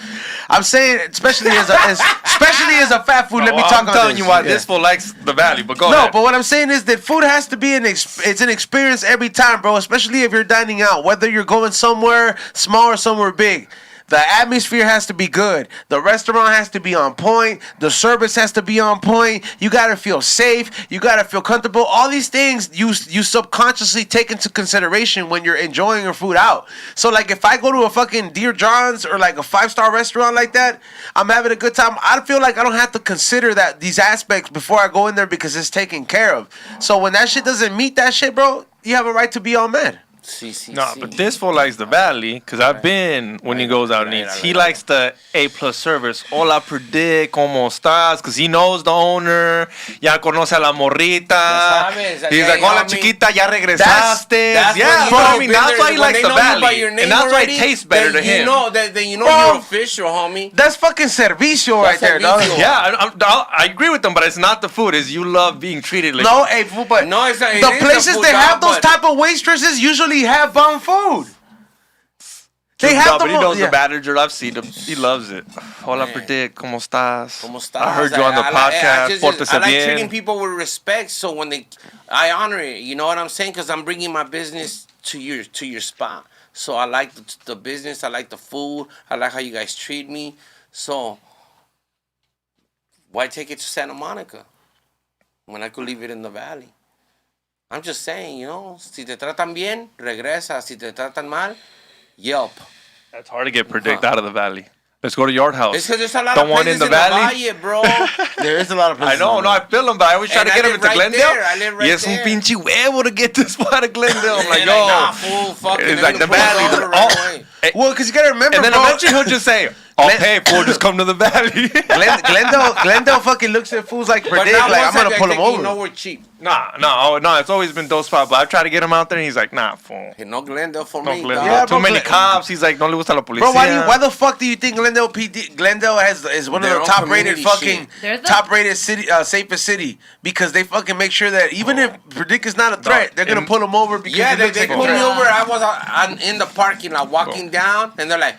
I'm saying, especially as a fat food. Let me talk on this. I'm telling you why Yeah. this fool likes the valley, but go No, ahead. but what I'm saying is that food has to be it's an experience every time, bro. Especially if you're dining out, whether you're going somewhere small or somewhere big. The atmosphere has to be good. The restaurant has to be on point. The service has to be on point. You gotta feel safe. You gotta feel comfortable. All these things you subconsciously take into consideration when you're enjoying your food out. So like if I go to a fucking Dear John's or like a 5-star restaurant like that, I'm having a good time. I feel like I don't have to consider these aspects before I go in there because it's taken care of. So when that shit doesn't meet that shit, bro, you have a right to be all mad. No, but this fool likes the valley because I've been when he goes out and eats. He likes the A+ service. Hola, PREDIKT, ¿cómo estás? Because he knows the owner. Ya conoce a la morrita. Ya sabes, He's like, yeah, hola, I mean, chiquita, ya regresaste. That's Yeah, when bro, you I mean, that's why he likes the valley. And that's why it tastes better to him. Then you know Bro. you're official, homie. That's fucking servicio right there, dog. servicio. Yeah, I agree with them, but it's not the food. It's you love being treated like. No, hey, fool, but No, it's not. It the is the places food, that dog, have those but- type of waitresses usually have bomb food. They have but he knows yeah. the manager. I've seen him. He loves it. Hola, PREDIKT, ¿cómo estás? ¿Cómo estás? I heard you on the podcast. Pórtese I like bien. treating people with respect, so when I honor it. You know what I'm saying? Because I'm bringing my business to your spot. So I like the business. I like the food. I like how you guys treat me. So why take it to Santa Monica when I could leave it in the valley? I'm just saying, you know, si te tratan bien, regresa. Si te tratan mal, Yelp. That's hard to get PREDIKT out of the valley. Let's go to Yard House. It's because there's a lot The of one places in the valley? Valle, bro. There is a lot of I places. know, no, I feel him, but I always try And to I get him live into right Glendale. there. I live right y es un there. pinche huevo to get this spot of Glendale. I'm like, And yo. nah, fool, fucking, It's they're like the gonna pull valley. us over right away. Well, because you got to remember, And then bro, eventually he'll just say, I'll pay for it, just come to the valley. Glendale fucking looks at fools like But PREDIKT, now like, I'm once going to pull him You over. know we're cheap. No, it's always been those spots. But I've tried to get him out there, and he's like, nah, fool. Hey, no Glendale for No, me, Glendale. dog. Yeah, Too bro, many Glen- cops. He's like, no le gusta la policía. Bro, why the fuck do you think Glendale is one of Their the own top rated community fucking shit. They're the- top rated city safest city because they fucking make sure that even if PREDIKT is not a threat, they're gonna and- pull him over because Yeah, he they looks like a pulled me threat. over. I was in the parking lot walking down, and they're like,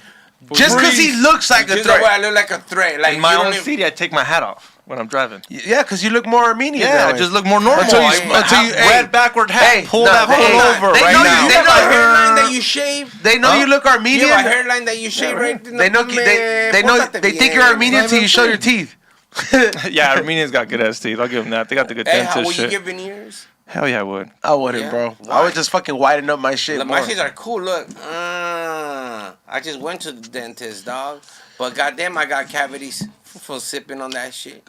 Just because he looks like a just the way threat. I look like a threat. Like In my you don't own even- city, I take my hat off when I'm driving. Yeah, because you look more Armenian. Yeah, that I way. just look more normal. Until you- Hey, hey, red backward hat. hey, pull no, that hey, pull over they right know now. you- You have a hairline that you shave. They know you look You Armenian. have a hairline that you shave right. They know they think you're Armenian until you show your teeth. Yeah, Armenians got good ass teeth. I'll give them that. They got the good Hey, dentist how will you shit. give veneers? Hell yeah, I would. I wouldn't, Yeah. bro. Why? I would just fucking widen up my shit Look, more. my shits are cool. Look, I just went to the dentist, dog. But goddamn, I got cavities for sipping on that shit.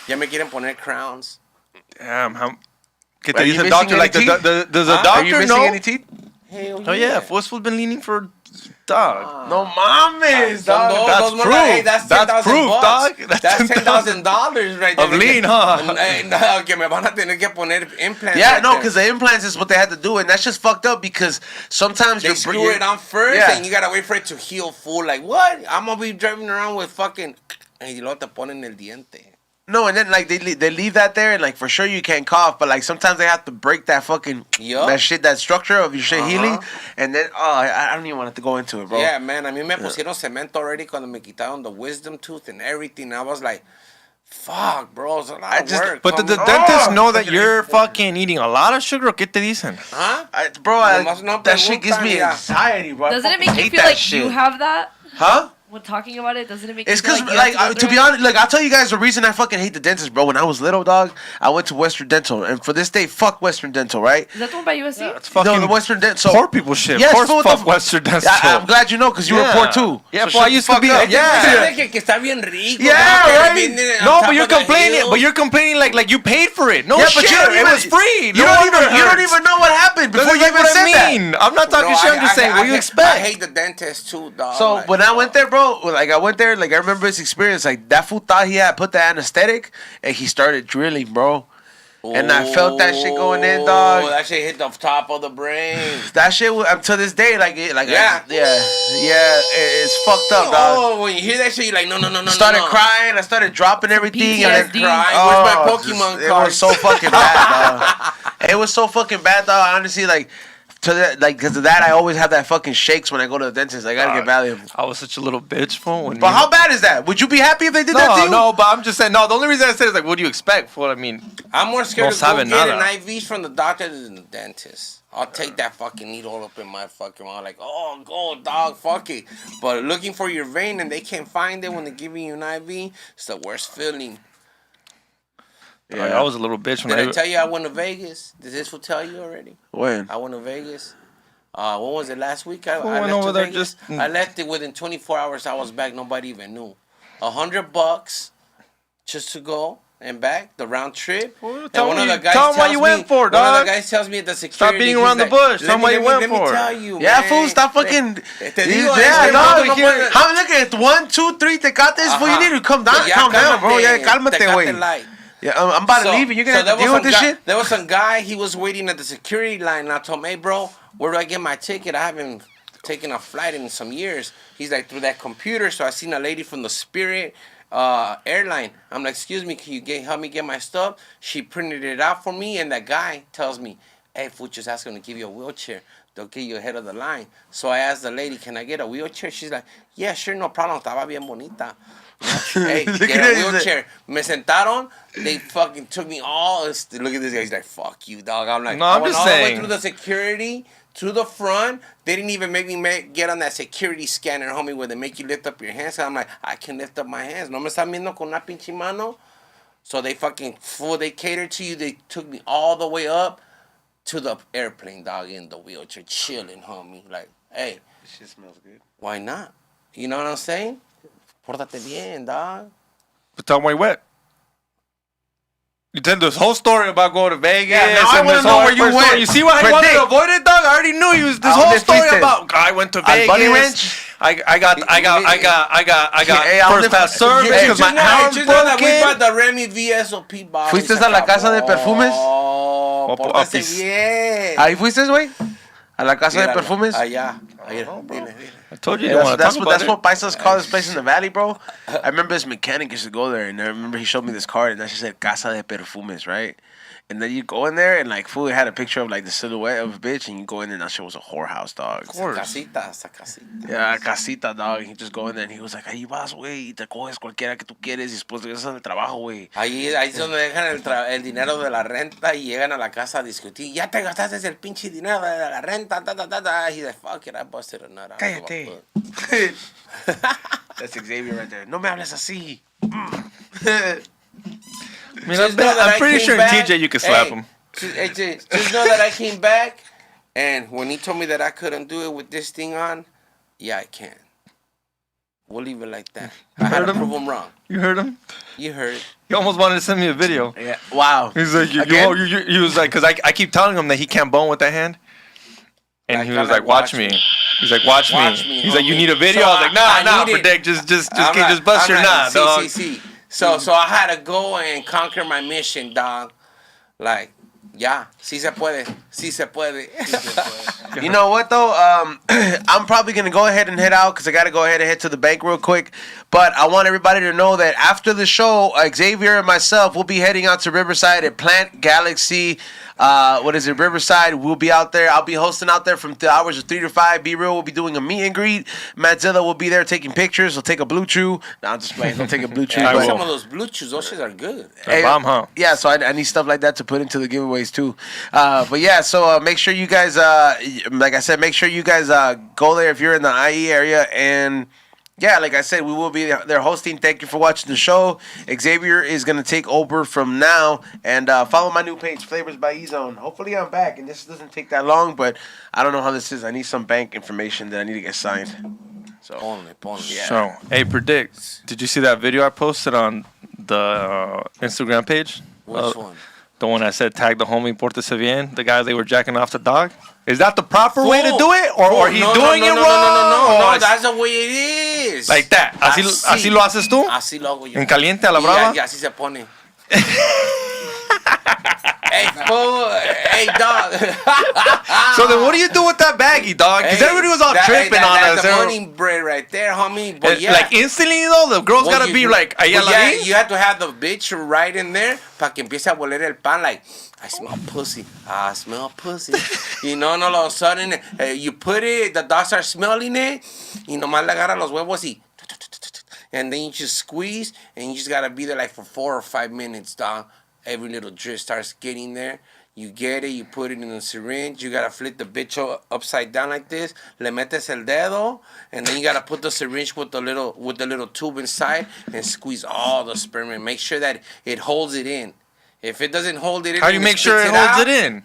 Ya me quieren poner crowns. Damn, how? ¿Qué Are te you dice the missing doctor? any Like, teeth? does the Huh? Are you doctor missing know? any teeth? Hell Oh yeah, Fussful's been leaning for dog. No mames, Some dog. That's those more proof. like, hey, that's That's $10,000 proof, bucks. dog. That's That's $10,000 right there. Of lean, huh? No, que me van a tener que poner implants. Yeah, right no, there. because the implants is what they had to do, and that's just fucked up because sometimes they screw it on first, Yeah. and you gotta wait for it to heal full. Like what? I'm gonna be driving around with fucking. Y luego te ponen el diente. No, and then like they leave that there, and like for sure you can't cough, but like sometimes they have to break that fucking Yup. that structure of your shit healing, and then I don't even want to go into it, bro. Yeah, man. A mí me pusieron cemento already cuando me quitaron the wisdom tooth and everything. I was like, fuck, bro, it's a lot of work. But the homie. dentists know that fucking you're fucking eating a lot of sugar. ¿Qué te dicen? Huh? Bro, Nomás no that shit gives me preguntan, mira. anxiety, bro. I Doesn't it fucking make you hate feel that like shit. you have that? Huh? when talking about it, doesn't it make It's you feel because, like you have to be honest, like, I'll tell you guys the reason I fucking hate the dentist, bro. When I was little, dog, I went to Western Dental. And for this day, fuck Western Dental, right? Is that the one by USC? It's fucking No, the Western Dental. poor people shit. Yes, Poor fool, fuck the- Western Dental. I'm glad you know, because you were poor, too. Yeah, So well, I shut used the to be. fuck up. Yeah. Que está bien rico. Yeah, dog, right? que viene on No, top but you're of the complaining. hill. But you're complaining like you paid for it. No Yeah, shit. but you don't It even, was free. You No don't wonder even. it You don't hurts. even know what happened before That's you even what said I mean. I'm not talking No, shit. I'm just saying. What do you I expect? hate the dentist too, dog. So like, when I went there, bro, like I went there, like I remember his experience. Like that fool thought he had put the anesthetic, and he started drilling, bro. And I felt that shit going in, dog. That shit hit the top of the brain. That shit, to this day, like, Yeah. it's fucked up, dog. Oh, when you hear that shit, you're like, no. Started crying. I started dropping everything. And PTSD. Crying. Where's my Pokemon It card? was so fucking bad, dog. It was so fucking bad, dog. Honestly, like, because of that, I always have that fucking shakes when I go to the dentist. I gotta get Valium. I was such a little bitch, fool. But how bad is that? Would you be happy if they did that to you? No, but I'm just saying. No, the only reason I said is like, what do you expect? For I mean, I'm more scared No to go sabe get nada. an IV from the doctor than the dentist. I'll take that fucking needle up in my fucking mouth, like, oh, go, dog, fuck it. But looking for your vein and they can't find it when they're giving you an IV, it's the worst feeling. I was a little bitch when Did I tell you I went to Vegas? Did this will tell you already? When? I went to Vegas. When was it? Last week? I went left over to there Vegas. just- I left it within 24 hours. I was back. Nobody even knew. $100 just to go and back the round trip. Well, And one of the guys tell 'em what tells you me- went for, One of dog. the guys tells me at the security. Stop beating he's around the like, bush. Tell 'em what you went let for. me tell you, Yeah, man. fool, stop fucking. Te digo, yeah, es que dog. no puede- How look at 1, 2, 3 tecates? Fool, you Ajá. need to calm down, Ya, calm down, bro. Yeah, cálmate, Tecate güey. light. Yeah, I'm about to leave, and you're gonna have to deal with this shit. There was some guy, he was waiting at the security line, and I told him, hey, bro, where do I get my ticket? I haven't taken a flight in some years. He's like, through that computer. So I seen a lady from the Spirit airline. I'm like, excuse me, can you help me get my stuff? She printed it out for me, and that guy tells me, hey, fool, just ask him to give you a wheelchair. They'll get you ahead of the line. So I asked the lady, can I get a wheelchair? She's like, yeah, sure, no problem. Estaba bien bonita. Hey, Look get at a this. wheelchair. Me sentaron. They fucking took me all. Look at this guy. He's like, fuck you, dog. I'm like, No, I I'm went just all the way saying. through the security to the front. They didn't even make me get on that security scanner, homie, where they make you lift up your hands. So I'm like, I can lift up my hands. No me están viendo con una pinche mano. So they fucking they catered to you. They took me all the way up to the airplane, dog, in the wheelchair, chilling, homie. Like, hey, This shit smells good. why not? You know what I'm saying? Pórtate bien, dog. But tell them where you went. You tell this whole story about going to Vegas. Yeah, now I and wanna this know whole where you story. went. You see why I wanted to avoid it, dog? I already knew you was this ¿A whole dónde story fuiste? about. I went to Al Vegas. Bunny Ranch? I got Hey, ¿a first dónde class fu- service Hey, because my Just arm's know that we bought broken. the Remy VSOP bottles. ¿Fuiste a la casa de perfumes? Oh, pórtase Papis. bien. ¿Ahí fuiste, güey? ¿A la casa de perfumes? Allá. Dile. I told you Yeah, you don't want to that's talk what about it. Paisas call this place in the valley, bro. I remember this mechanic used to go there, and I remember he showed me this card, and that just said Casa de Perfumes, right? And then you go in there, and like, fool, it had a picture of like the silhouette of a bitch, and you go in there, and that shit was a whorehouse, dog. Esa casita. Yeah, casita, dog. And he just go in there, and he was like, ahí vas, güey, y te coges cualquiera que tú quieres, y después regresas al trabajo, güey. Ahí es donde dejan el dinero de la renta y llegan a la casa a discutir. Ya te gastaste el pinche dinero de la renta. He's like, fuck it, I busted a nut. Cállate. That's Xavier right there. No me hables así. I mean, Just know that I'm I pretty came sure in back- TJ you can slap Hey, him. Just know that I came back, and when he told me that I couldn't do it with this thing on, yeah, I can. We'll leave it like that. I had to heard him? prove him wrong. You heard him? You heard. He almost wanted to send me a video. Yeah. Wow. He's like, Again? he was like, because I keep telling him that he can't bone with that hand. And Like, he was like, like, watch watch me. me. He's like, watch me. He's like, you homie. need a video? So I was like, nah, need it. predict. Just I'm like- bust I'm your like, knot, dog. See. So I had to go and conquer my mission, dog. Like, yeah, sí se puede. You know what though? I'm probably gonna go ahead and head out because I gotta go ahead and head to the bank real quick. But I want everybody to know that after the show, Xavier and myself will be heading out to Riverside at Plant Galaxy. Riverside. We'll be out there. I'll be hosting out there from the hours of 3 to 5. Be Real will be doing a meet and greet. Madzilla will be there taking pictures. He'll take a blue chew. No, I'm just playing. He'll take a blue chew. Yeah, I but- will. some of those blue chews, those shit are good. A bomb, huh? Yeah, so I need stuff like that to put into the giveaways too. But yeah, so make sure you guys, like I said, make sure you guys go there if you're in the IE area and yeah, like I said, we will be there hosting. Thank you for watching the show. Xavier is going to take over from now. And follow my new page, Flavors by E-Zone. Hopefully I'm back, and this doesn't take that long, but I don't know how this is. I need some bank information that I need to get signed. So, yeah. So, hey, Predict. Did you see that video I posted on the Instagram page? Which one? The one I said, tag the homie, pórtese bien. The guy they were jacking off the dog. Is that the proper way to do it? Or he's doing it wrong? No, that's the way it is. Like that. Así lo haces tú? Así lo hago yo. En caliente a la brava? Y así se pone. Hey, fool. Hey, dog. So then what do you do with that baggie, dog? Because everybody was all tripping on us. That's the money bread right there, homie. But yeah. Like instantly, though, the girl's got to be like, yeah, you have to have the bitch right in there para que empiece a oler el pan like, I smell pussy. I smell pussy. You know, and all of a sudden, you put it, the dog starts smelling it, y nomás le agarra los huevos y... And then you just squeeze, and you just got to be there like for 4 or 5 minutes, dog. Every little drip starts getting there. You get it, you put it in a syringe. You gotta flip the bitch upside down like this. Le metes el dedo, and then you gotta put the syringe with the little tube inside and squeeze all the sperm and make sure that it holds it in. If it doesn't hold it in, how do you make sure it holds it in?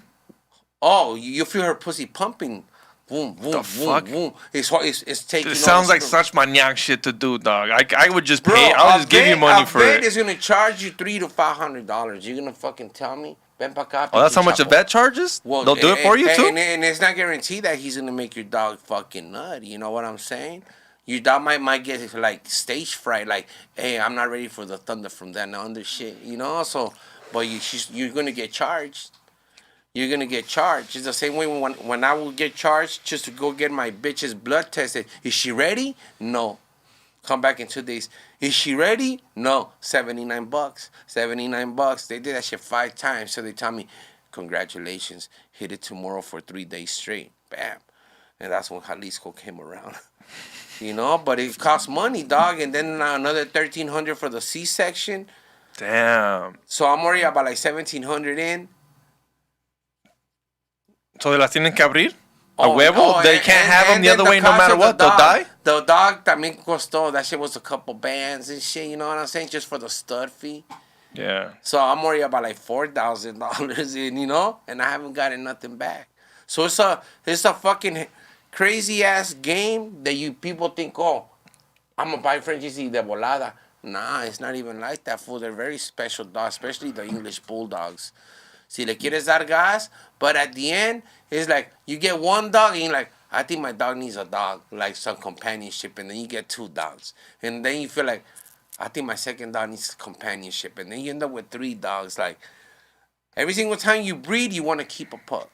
Oh, you feel her pussy pumping. Boom, boom, The boom, fuck? boom. It's taking. It sounds like such maniac shit to do, dog. I would just pay. I'll just give you money for it. A vet is gonna charge you $300 to $500. You're gonna fucking tell me? Ven pa acá, Oh, that's how much a vet charges? Well, they'll do it for you too? And it's not guaranteed that he's gonna make your dog fucking nut. You know what I'm saying? Your dog might get like stage fright, like, hey, I'm not ready for the thunder from that under shit. You know, so but you're gonna get charged. You're gonna get charged. It's the same way when I will get charged just to go get my bitch's blood tested. Is she ready? No. Come back in 2 days. Is she ready? No. $79. $79. They did that shit 5 times. So they tell me, congratulations. Hit it tomorrow for 3 days straight. Bam. And that's when Jalisco came around. You know, but it costs money, dog. And then another $1,300 for the C-section. Damn. So I'm worried about like $1,700 in. So they las tienen que abrir? A huevo? They can't have them the other way no matter what? They'll die? The dog también costó. That shit was a couple bands and shit. You know what I'm saying? Just for the stud fee. Yeah. So I'm worried about like $4,000 in, you know? And I haven't gotten nothing back. So it's a fucking crazy ass game that you people think, oh, I'm going to buy franchisee de volada. Nah, it's not even like that, fool. They're very special dogs, especially the English bulldogs. Si le quieres dar gas, but at the end, it's like you get one dog and you're like, I think my dog needs a dog, like some companionship, and then you get 2 dogs. And then you feel like, I think my second dog needs companionship, and then you end up with 3 dogs. Like, every single time you breed, you want to keep a pup.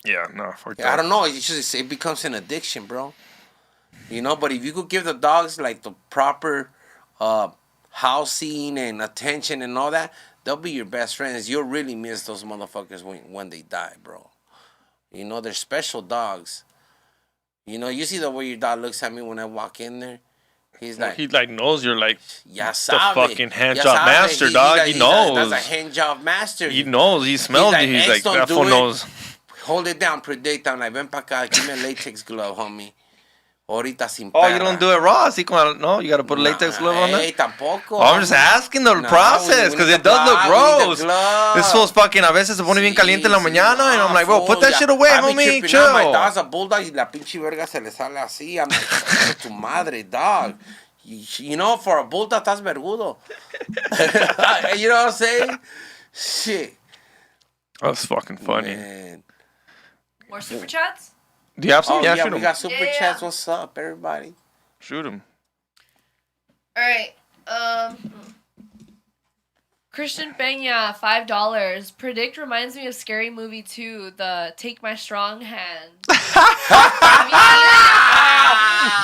Yeah, no, fuck that. I don't know, it becomes an addiction, bro. You know, but if you could give the dogs, like, the proper housing and attention and all that, they'll be your best friends. You'll really miss those motherfuckers when they die, bro. You know, they're special dogs. You know, you see the way your dog looks at me when I walk in there? He like knows you're like the fucking hand job master, dog. He knows. That's a hand job master. He knows. He smells you. He's like, that fool knows. Hold it down, predict. I'm like, ven pa acá, give me a latex glove, homie. Ahorita sin perra. Oh, you don't do it raw? Así como, no, you got to put a latex glove on that? Tampoco. Oh, I'm just asking the process, because it does look gross. This fool's fucking, a veces se pone bien caliente en la mañana, and I'm like, bro, put that shit away, homie, chill. My dog's a bulldog, y la pinche verga se le sale así. I'm like, tu madre, dog. You know, for a bulldog, estás vergudo. You know what I'm saying? Shit. That's fucking funny. Man. More super chats? Do you have some? Yeah, shoot we 'em. got super chats. What's up, everybody? Shoot him. All right. Christian Peña, $5. Predict reminds me of Scary Movie 2, the Take My Strong Hand.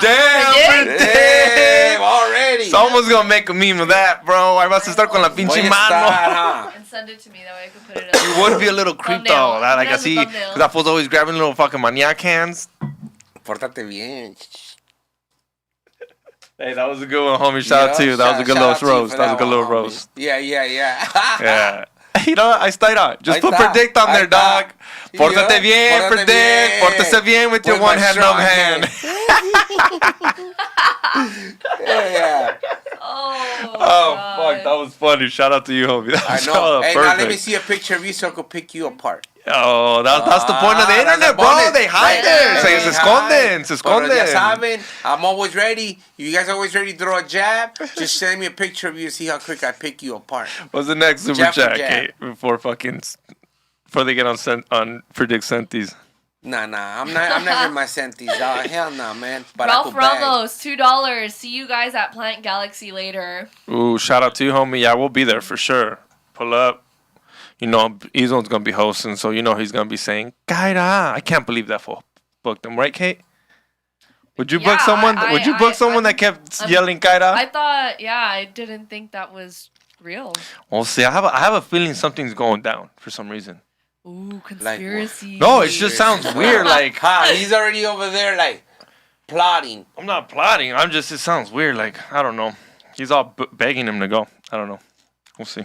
Damn, already. Someone's gonna make a meme of that, bro. I must estar con la pinche mano. And send it to me, that way I can put it up. You would be a little creep though. Like I see, because that fool's always grabbing little fucking maniac hands. Pórtate bien. Hey, that was a good one, homie. Shout out to you. That was a good little roast. That was a good little roast. Yeah. Yeah. You know what? I stayed on. Just put predict on there, dog. Pórtate bien, predict. Pórtese bien with your one hand, no hand. Yeah. Oh, fuck, that was funny. Shout out to you, homie. That I was know. Hey, now let me perfect. see a picture of you so I could pick you apart. Oh, that's the point of the that's internet, the bro. bonus. They hide Right. there. Se esconden, se Pero ya esconden. saben, I'm always ready. You guys always ready to throw a jab? Just send me a picture of you and see how quick I pick you apart. What's the next super Jab for chat, jab. Kate? Before they get on Predict Sentis. Nah, I'm never in my senties, dog. Hell nah, man. Ralph Barack Obama. Ramos, $2. See you guys at Plant Galaxy later. Ooh, shout out to you, homie. Yeah, we'll be there for sure. Pull up. You know, Ezo's gonna be hosting, so you know he's gonna be saying, Kaira. I can't believe that fool booked him, right, Kate? Would you book someone? Would you book someone that kept yelling Kaira? I thought, I didn't think that was real. We'll see. I have a feeling something's going down for some reason. Ooh, conspiracy. No, it just sounds weird. Like, He's already over there, like, plotting. I'm not plotting. It sounds weird. Like, I don't know. He's all begging him to go. I don't know. We'll see.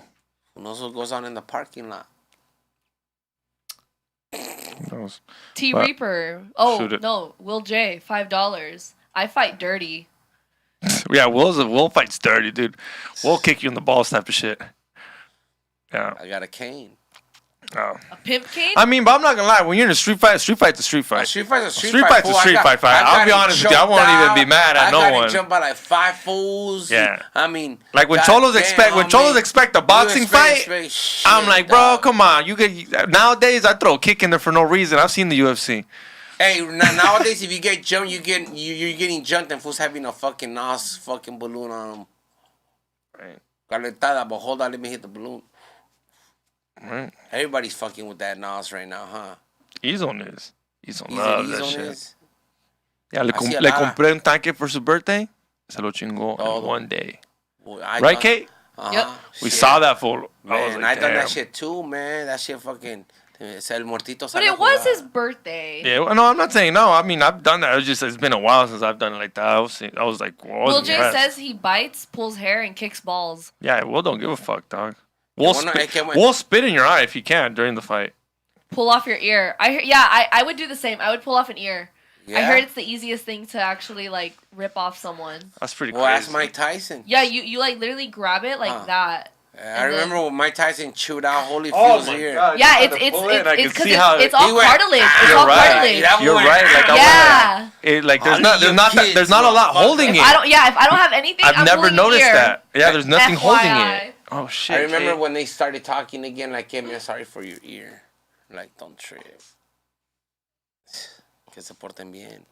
Who knows what goes on in the parking lot? T But- Reaper. Shoot Oh it. no, Will J. $5. I fight dirty. Yeah, Will fights dirty, dude. We'll kick you in the balls type of shit. Yeah. I got a cane. Oh. A pimp cane? I mean, but I'm not gonna lie. When you're in a street fight's a street fight. A street fight's a street Street fight's a fool. street fight. I I'll be got honest with you. I jumped won't even be out. mad at no I one. got jumped by like 5 fools. Yeah. I mean, Like when goddamn, Cholos expect a boxing fight, I'm like, bro, come on. You get nowadays I throw a kick in there for no reason. I've seen the UFC. Hey, nowadays if you get jumped, you're getting jumped and fools having a fucking NOS fucking balloon on them. Right. Calentada, but hold on, let me hit the balloon. Right. Everybody's fucking with that NOS right now, huh? Izon is. Izon loves that shit. Is. Yeah, le I see a le lot of- compré un tanque for su birthday. Se lo chingó Todo. in one day. Well, Right, Kate? Uh-huh. Yep. We Shit. saw that fool. I was Man, like, I done damn. that shit too, man. That shit fucking. Es el muertito. But it was his birthday. Yeah, well, no, I'm not saying no. I mean, I've done that. It's been a while since I've done it like that. I was like, well, I Will wasn't J impressed. says he bites, pulls hair, and kicks balls. Yeah, Will don't give a fuck, dog. We'll bueno, es que bueno. we'll spit in your eye if you can during the fight. Pull off your ear. I would do the same. I would pull off an ear. I Yeah? heard it's the easiest thing to actually like rip off someone. That's pretty Well, crazy. ask Mike Tyson. Yeah, you like literally grab it like that. I remember when Mike Tyson chewed out Oh Holyfield's ear. Yeah, it's all You're cartilage. It's all right. cartilage. That You're one- right. Like Yeah. there's not a lot holding it. If I don't have anything, I've I'm never pulling noticed ear. that. Yeah, there's nothing holding FYI. it. Oh shit. I remember Kate. when they started talking again, like, hey, man, sorry for your ear. Like, don't trip. Que se porten bien.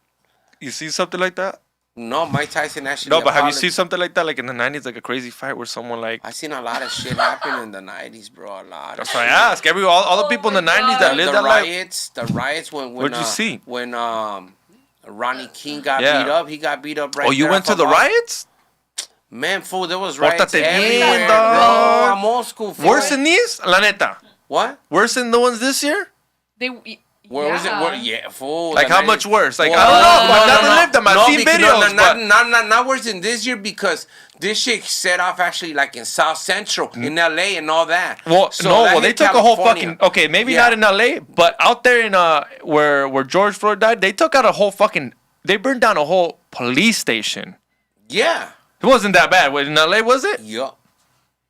You see something like that? No, Mike Tyson actually. No, but have you apologized. seen something like that, like in the '90s, like a crazy fight where someone like? I seen a lot of shit happen in the 90s, bro. A lot. That's of why I shit. ask all the people in the my '90s God. that lived The that life. riots when What'd you see? When Ronnie King got Yeah. beat up. He got beat up right Oh, you there went to off the of- riots? Man, fool, there was riots Pórtate bien, everywhere, dog. bro. I'm old school, fool. Worse than these? La neta. What? Worse than the ones this year? Where was it? Yeah, fool. Like the how 90s. much worse? Like Well, I don't know. I've never lived them. I've seen because- videos. but not worse than this year because this shit set off actually like in South Central, in LA and all that. Well, So no. that Well, they hit took a whole California. fucking. Okay, maybe Yeah. not in LA, but out there in where George Floyd died, they took out a whole fucking. They burned down a whole police station. Yeah. It wasn't that bad. In LA, was it? Yup.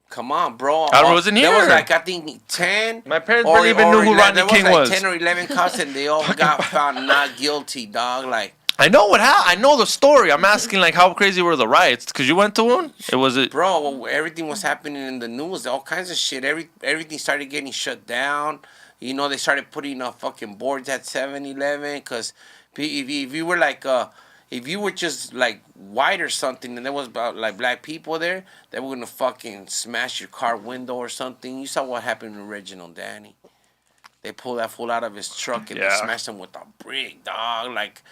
Come on, bro. I wasn't There was here. like, I think 10. My parents barely even knew who 11 Rodney there King was. was. Like 10 or 11 cops and they all got found not guilty, dog. Like, I know I know the story. I'm asking like how crazy were the riots? Because you went to one. It was it. bro, everything was happening in the news. All kinds of shit. Everything started getting shut down. You know, they started putting up fucking boards at 7-Eleven because if you were like if you were just like white or something and there was about like black people there, they were gonna fucking smash your car window or something. You saw what happened to Reginald Danny. They pulled that fool out of his truck and they smashed him with a brick, dog. Like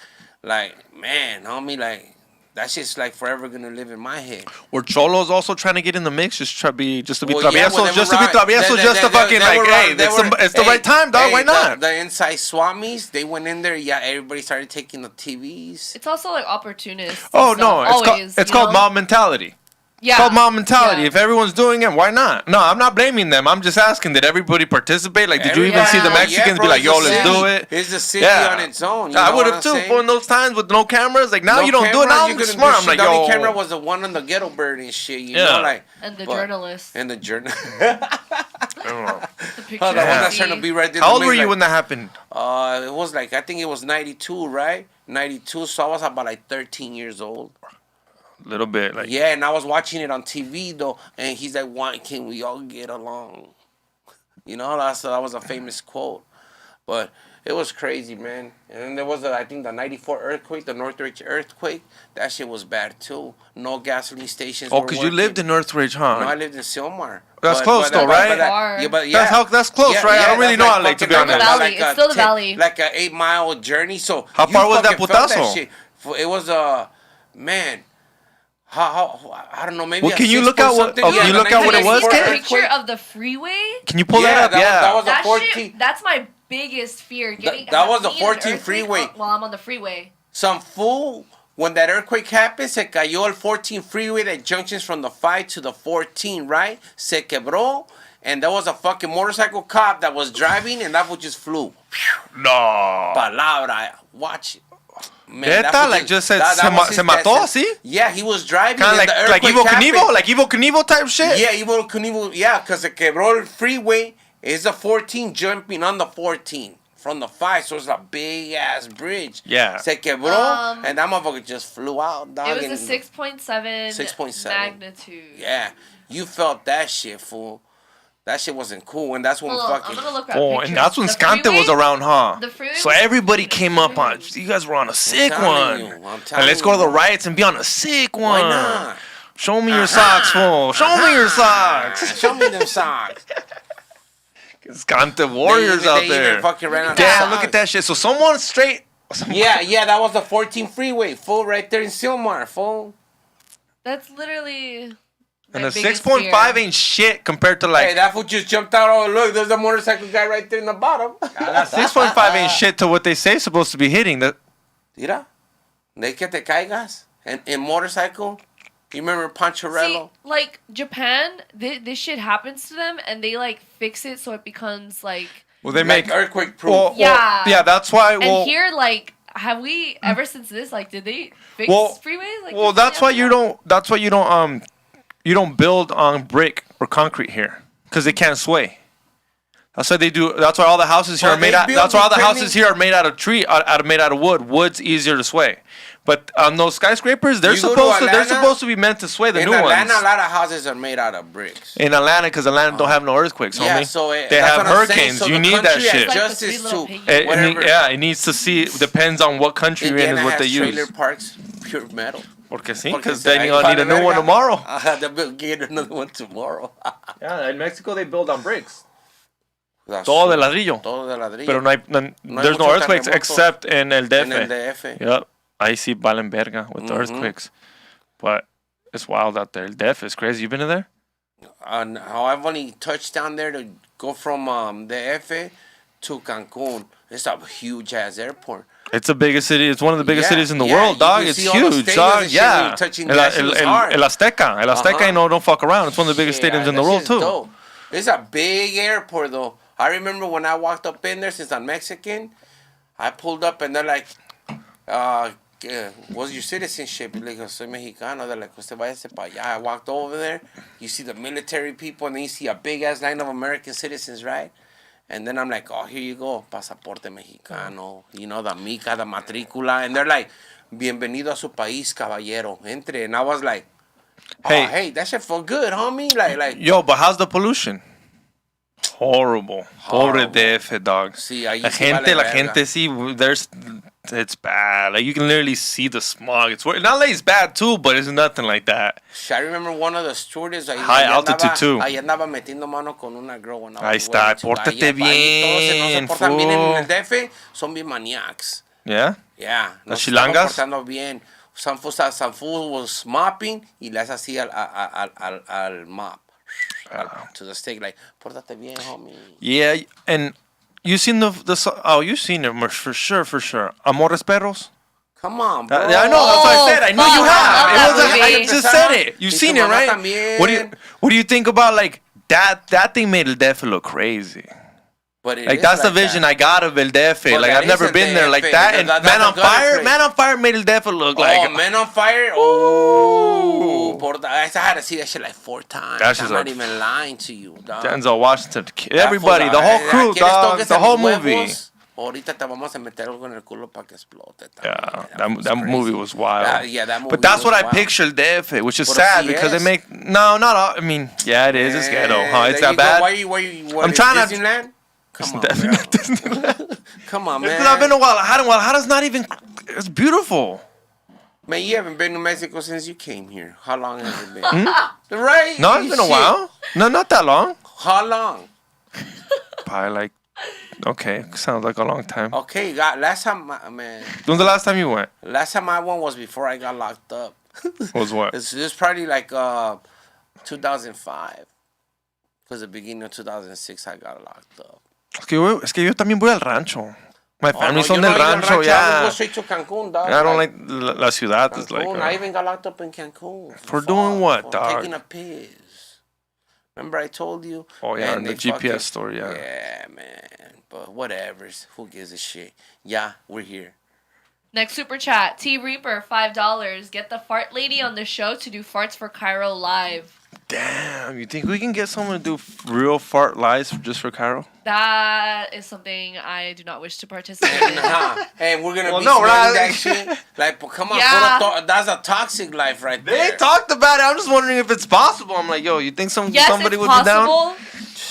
man, homie, like that shit's like forever gonna live in my head. Were Cholos also trying to get in the mix? Just to be Well, yeah, traviesos, well, they just were to be traviesos, just to fucking like, hey, it's the right time, dog. Why not? The inside swamis, they went in there. Yeah, everybody started taking the TVs. It's also like opportunists. Oh and no, stuff, always, it's you called know? mob mentality. Yeah. It's called mob mentality. Yeah. If everyone's doing it, why not? No, I'm not blaming them. I'm just asking, did everybody participate? Like, did you even see the Mexicans be like, yo, let's do it? It's the city on its own. You I know would what have I'm too. saying? For in those times with no cameras, like now No you don't do it. Now cameras, you I'm couldn't smart. do I'm like, shit. The only yo. camera was the one on the ghetto bird and shit. You know, like And the journalist. and the journal. The picture. Oh, that one that's trying to be right there. How old were you when that happened? It was like I think it was 92, right? 92. So I was about like 13 years old. A little bit, like Yeah, and I was watching it on TV though, and he's like, "Why can we all get along?" You know, that was a famous quote, but it was crazy, man. And then there was I think the '94 earthquake, the Northridge earthquake. That shit was bad too. No gasoline stations. Oh, were because you working. lived in Northridge, huh? No, I lived in Silmar. That's close though, right? That's close, right? I don't really know how late, to be honest. Valley. It's still the valley. Like an 8-mile journey. So How you far was that fucking felt putazo? shit. It was man. How I don't know, maybe. Well, a can you 6 look point at what- something. oh, can you look at what it was, See the Kate? picture of the freeway? Can you pull that up? That was a That 14. shit, that's my biggest fear. That was the being in an 14 earthquake freeway. While I'm on the freeway. Some fool, when that earthquake happened, se cayó el 14 freeway that junctions from the 5 to the 14, right? Se quebró, and there was a fucking motorcycle cop that was driving, and that fool just flew. No. Palabra, watch it. Man, Neta, that fool like just said, that was se his mató, death. ¿sí? Yeah, he was driving. Kind of and the like earthquake Evo happened. Knievel? Like Evo Knievel type shit? Yeah, Evo Knievel. Yeah, because se quebró el freeway. It's the 14 jumping on the 14 from the 5, so it's a big ass bridge. Yeah. Se quebró, and that motherfucker just flew out. Dog, It was a 6.7 6.7 magnitude. Yeah, you felt that shit, fool. That shit wasn't cool, and that's when Hold on, fucking. I'm gonna look at Oh, pictures. and that's when The Scante freeway- was around, huh? The freeway So was- everybody came up on. You guys were on a sick telling one. you, I'm And telling let's go to the you. riots and be on a sick Why one. not? Show me your socks, fool. Show me your socks. Show me them socks. Scante warriors They out even there. fucking ran out Damn, of look socks. at that shit. So someone straight. Yeah, that was the 14 freeway, fool, right there in Silmar, fool. That's literally. And my the biggest 6.5 fear. ain't shit compared to Hey, like. that fool just jumped out. Oh, look, there's a motorcycle guy right there in the bottom. 6.5 ain't shit to what they say supposed to be hitting. That Mira, de que te caigas en motorcycle. You remember Pancharello? See, like Japan, this shit happens to them, and they like fix it so it becomes like. well, they Like make earthquake proof. well, Yeah. yeah, that's why. Well, And here, like, have we ever since this, like, did they fix freeways? Like, well, that's why you don't. That's why you don't build on brick or concrete here because they can't sway. That's why they do. That's why all the houses here But are made they out. build That's why all the depending- houses here are made out of tree, made out of wood. Wood's easier to sway. But on those skyscrapers, they're You go to supposed to. They're Atlanta, supposed to be meant to sway the in new Atlanta, ones. a lot of houses are made out of bricks. In Atlanta, because Atlanta don't have no earthquakes, Yeah, homie. so they that's have what I'm saying. hurricanes. So You the need that country has shit. Like the justice Three Little to Piggies. whatever. It needs to see. Depends on what country you're in Indiana is what they has use. trailer parks, pure metal. Porque sí, Porque because se then ahí you're gonna need a vale new one verga. tomorrow. They'll get another one tomorrow. Yeah, in Mexico they build on bricks. That's Todo de true. ladrillo. Todo de ladrillo. Pero no hay, there's no mucho earthquakes terremotos except in el DF. en el DF. Yep. Ahí sí valen verga with the Mhm. earthquakes. But it's wild out there. El DF is crazy. You been in there? How I've only touched down there to go from DF to Cancun. It's a huge ass airport. It's the biggest city. It's one of the biggest Yeah, cities in the yeah, world, you dog. can It's see all the huge, stadiums dog. and shit when Yeah. you're touching El, that shit was hard. El Azteca. El Azteca, Uh-huh. don't fuck around. It's one of the biggest stadiums in the that world, shit's too. dope. It's a big airport, though. I remember when I walked up in there, since I'm Mexican, I pulled up and they're like, what's your citizenship? Y le digo, soy mexicano. They're like, usted váyase para allá. I walked over there. You see the military people, and then you see a big-ass line of American citizens, right? And then I'm like, oh, here you go, pasaporte mexicano. You know, the mica, the matrícula. And they're like, bienvenido a su país, caballero. Entre. And I was like, oh, hey, that shit felt good, homie. Like, Yo, but how's the pollution? Horrible. Pobre DF, dog. Sí, ahí La sí gente, vale la verga. gente, sí, it's bad. Like, you can literally see the smog. It's not like it's bad, too, but it's nothing like that. I remember one of the stewardess. High altitude, too. Ahí andaba metiendo mano con una girl. When I Ahí was está, wearing two. pórtate Ahí todos se no se bien, portan bien en el fool. DF, son bien maniacs. Yeah? Yeah. No Las se estaban chilangas? portando bien. Some fool was mopping y le hace así al mop. To the stick, like, pórtate bien, homie. Yeah, and you seen you've seen it for sure. Amores Perros? Come on, bro. Yeah, I know. That's what I said. I know you have. Love that I movie. just said it. You've Y seen tu it, mamá right? también. What do you think about like that? That thing made El Defe look crazy. But it Like is that's the like vision that. I got of El Defe. But Like that I've never is El been there like DF. that. And That's Man a on good Fire, place. Man on Fire made El Defe look like. Oh, Men on Fire. Oh, I had to see that shit like 4 times. That's I'm just not a- even lying to you, dog. Denzel Washington, That everybody, fool's the whole like, crew, ¿quieres dog, toques the en whole los movie. huevos? Ahorita te vamos a meter algo en el culo para que explote. Yeah, También. that movie was wild. Yeah, that movie But that's was what I wild. pictured Defe, which is But sad sí because they es. make not all. I mean, yeah, it is. It's ghetto, huh? It's There that you go. bad. Why you what, I'm is trying to- Disneyland? Come on, Definitely bro. not Disneyland. Come on, Because I've been man. to Guadalajara's not even. It's beautiful. Man, you haven't been to Mexico since you came here. How long has it been? Right? No, it's been a Shit. while. No, not that long. How long? Probably like. Okay, sounds like a long time. Okay, last time, man. When's the last time you went? Last time I went was before I got locked up. Was what? It's probably like 2005. Because the beginning of 2006 I got locked up. Es que yo también voy al rancho. My Oh, family no, son yo del no iba al rancho, I would go yeah. straight to Cancun, dog. I don't like la ciudad. Is like. Cancun. I even got locked up in Cancun. For doing what, for dog? taking a piss. Remember I told you? Oh yeah, And in the they GPS fucking- store, yeah. Yeah, man. But whatever. Who gives a shit? Yeah, we're here. Next super chat. T Reaper, $5. Get the fart lady on the show to do farts for Cairo live. Damn, you think we can get someone to do real fart lies just for Cairo? That is something I do not wish to participate in. And we're gonna Well, be no, we're smelling not- that shit. Like, come on, Yeah. that's a toxic life right They there. talked about it. I'm just wondering if it's possible. I'm like, yo, you think Yes, somebody it's would be down? possible,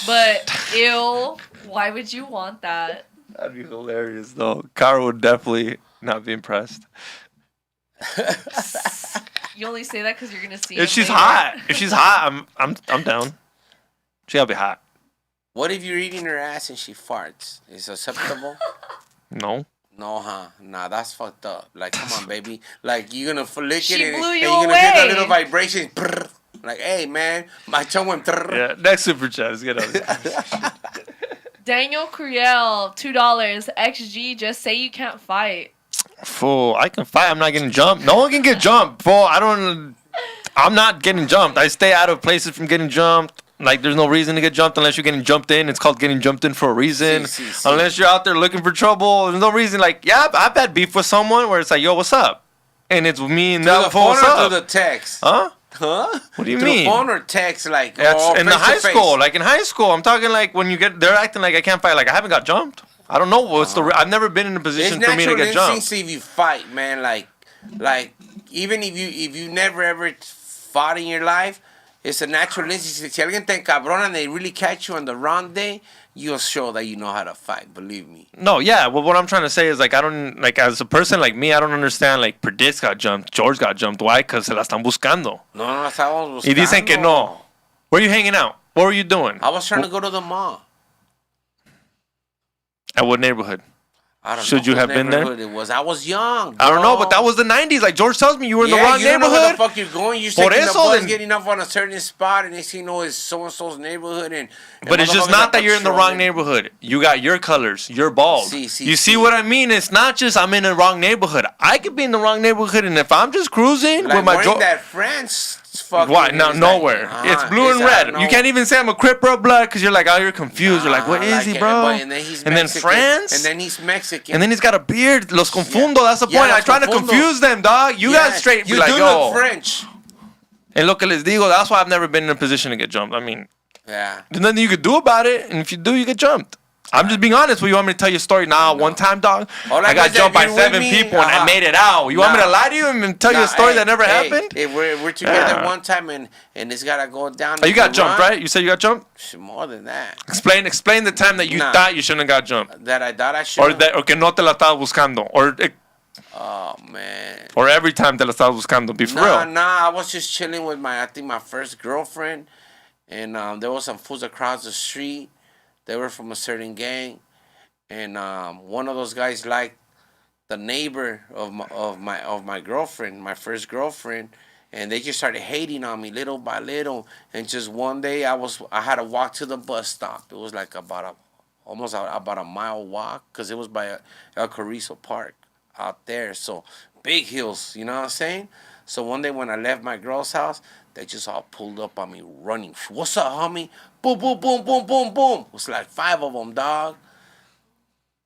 but ew. Why would you want that? That'd be hilarious, though. Cairo would definitely not be impressed. You only say that because you're gonna see. If him she's later. hot, I'm down. She gotta be hot. What if you're eating her ass and she farts? Is it acceptable? No. No, huh? Nah, that's fucked up. Like, come on, baby. Like, you're gonna lick She it and blew you you're gonna get that away. little vibration. Brrr. Like, hey, man, my tongue went. Brrr. Yeah. Next super chat. Let's get on. Daniel Curiel, $2. XG, just say you can't fight. Fool, I can fight. I'm not getting jumped. No one can get jumped. Fool, I'm not getting jumped. I stay out of places from getting jumped. Like, there's no reason to get jumped unless you're getting jumped in. It's called getting jumped in for a reason. Sí. Unless you're out there looking for trouble, there's no reason. Like, yeah, I've had beef with someone where it's like, yo, what's up? And it's me and Through that the fool, phone what's or up? through the text? Huh? Huh? What do you Through mean? the phone or text? Like, That's or in the high face-to-face? school. Like in high school, I'm talking like when you get, they're acting like I can't fight. Like I haven't got jumped. I don't know what's I've never been in a It's position for me to natural get jumped. instincts if you fight, man. Like even if you never ever fought in your life, it's a natural instinct. Si alguien te encabrona and they really catch you on the wrong day, you'll show that you know how to fight. Believe me. No, yeah. Well, what I'm trying to say is like I don't like as a person like me, I don't understand like PREDIKT got jumped, George got jumped. Why? Because se la están buscando. No la estábamos buscando. Y dicen que no. Where you hanging out? What were you doing? I was trying to go to the mall. At what neighborhood? I don't Should know you whose have been there? neighborhood It was. I was young. I don't know, bro. but that was the 90s. Like George tells me, you were in the wrong you don't know where the neighborhood. fuck you're going. You're Por taking the eso, bus, then- getting off on a certain spot, and they see it's so and so's neighborhood, and But it's just motherfuckers not are that you're in the wrong patrolling. neighborhood. You got your colors. You're bald. Sí, You see what I mean? It's not just I'm in the wrong neighborhood. I could be in the wrong neighborhood, and if I'm just cruising Like with my wearing that French fucking. why? No, is nowhere. Like, It's blue and it's red. out of You can't even say I'm a Crip or blood because you're like, oh, you're confused. You're like, what is he, like, bro? but- And then he's And then Mexican, France. And then he's Mexican. And then he's got a beard. Los confundo. That's the Yeah, point. los I'm trying to confundo. confuse them, dog. You Yeah, guys straight be You like, do yo. look French. And lo que les digo, that's why I've never been in a position to get jumped. I mean, Yeah. there's nothing you could do about it. And if you do, you get jumped. I'm just being honest with you. Want me to tell you a story? Nah, one time, dog, All I I know got is that jumped by if you're with 7 me, people and I uh-huh. made it out. You want me Nah. to lie to you and tell you a Nah, story hey, that never hey, happened? Hey, we're together Yeah. one time and it's gotta go down. Oh, you got the jumped, run. right? You said you got jumped? More than that. Explain the time that you Nah. thought you shouldn't have got jumped. That I thought I should. Or que no te la estabas buscando. Oh man. Or every time te la estabas buscando. Be for real. Nah. I was just chilling with my first girlfriend, and there was some fools across the street. They were from a certain gang, and one of those guys liked the neighbor of my girlfriend, my first girlfriend, and they just started hating on me little by little. And just one day, I had to walk to the bus stop. It was like almost about a mile walk, because it was by El Carrizo Park out there. So big hills. You know what I'm saying? So one day when I left my girl's house, they just all pulled up on me running. What's up, homie? Boom, boom, boom, boom, boom, boom. It was like 5 of them, dog.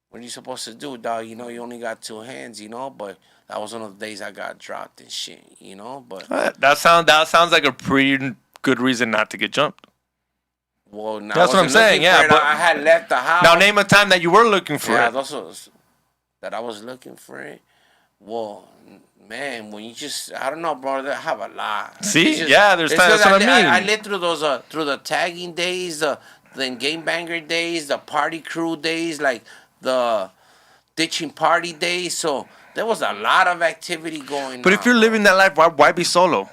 What are you supposed to do, dog? You know, you only got 2 hands, you know? But that was one of the days I got dropped and shit, you know? But that sounds like a pretty good reason not to get jumped. well, now That's what I'm saying, yeah. But But I had left the house. now name a time that you were looking for Yeah, it. those was that I was looking for it. Well, man, when you just, I don't know, bro. I have a lot. See? It's just- Yeah, there's it's times. 'cause That's what I mean. I lived through those, through the tagging days, the game banger days, the party crew days, like the ditching party days. So there was a lot of activity going on. But if you're living that life, why be solo?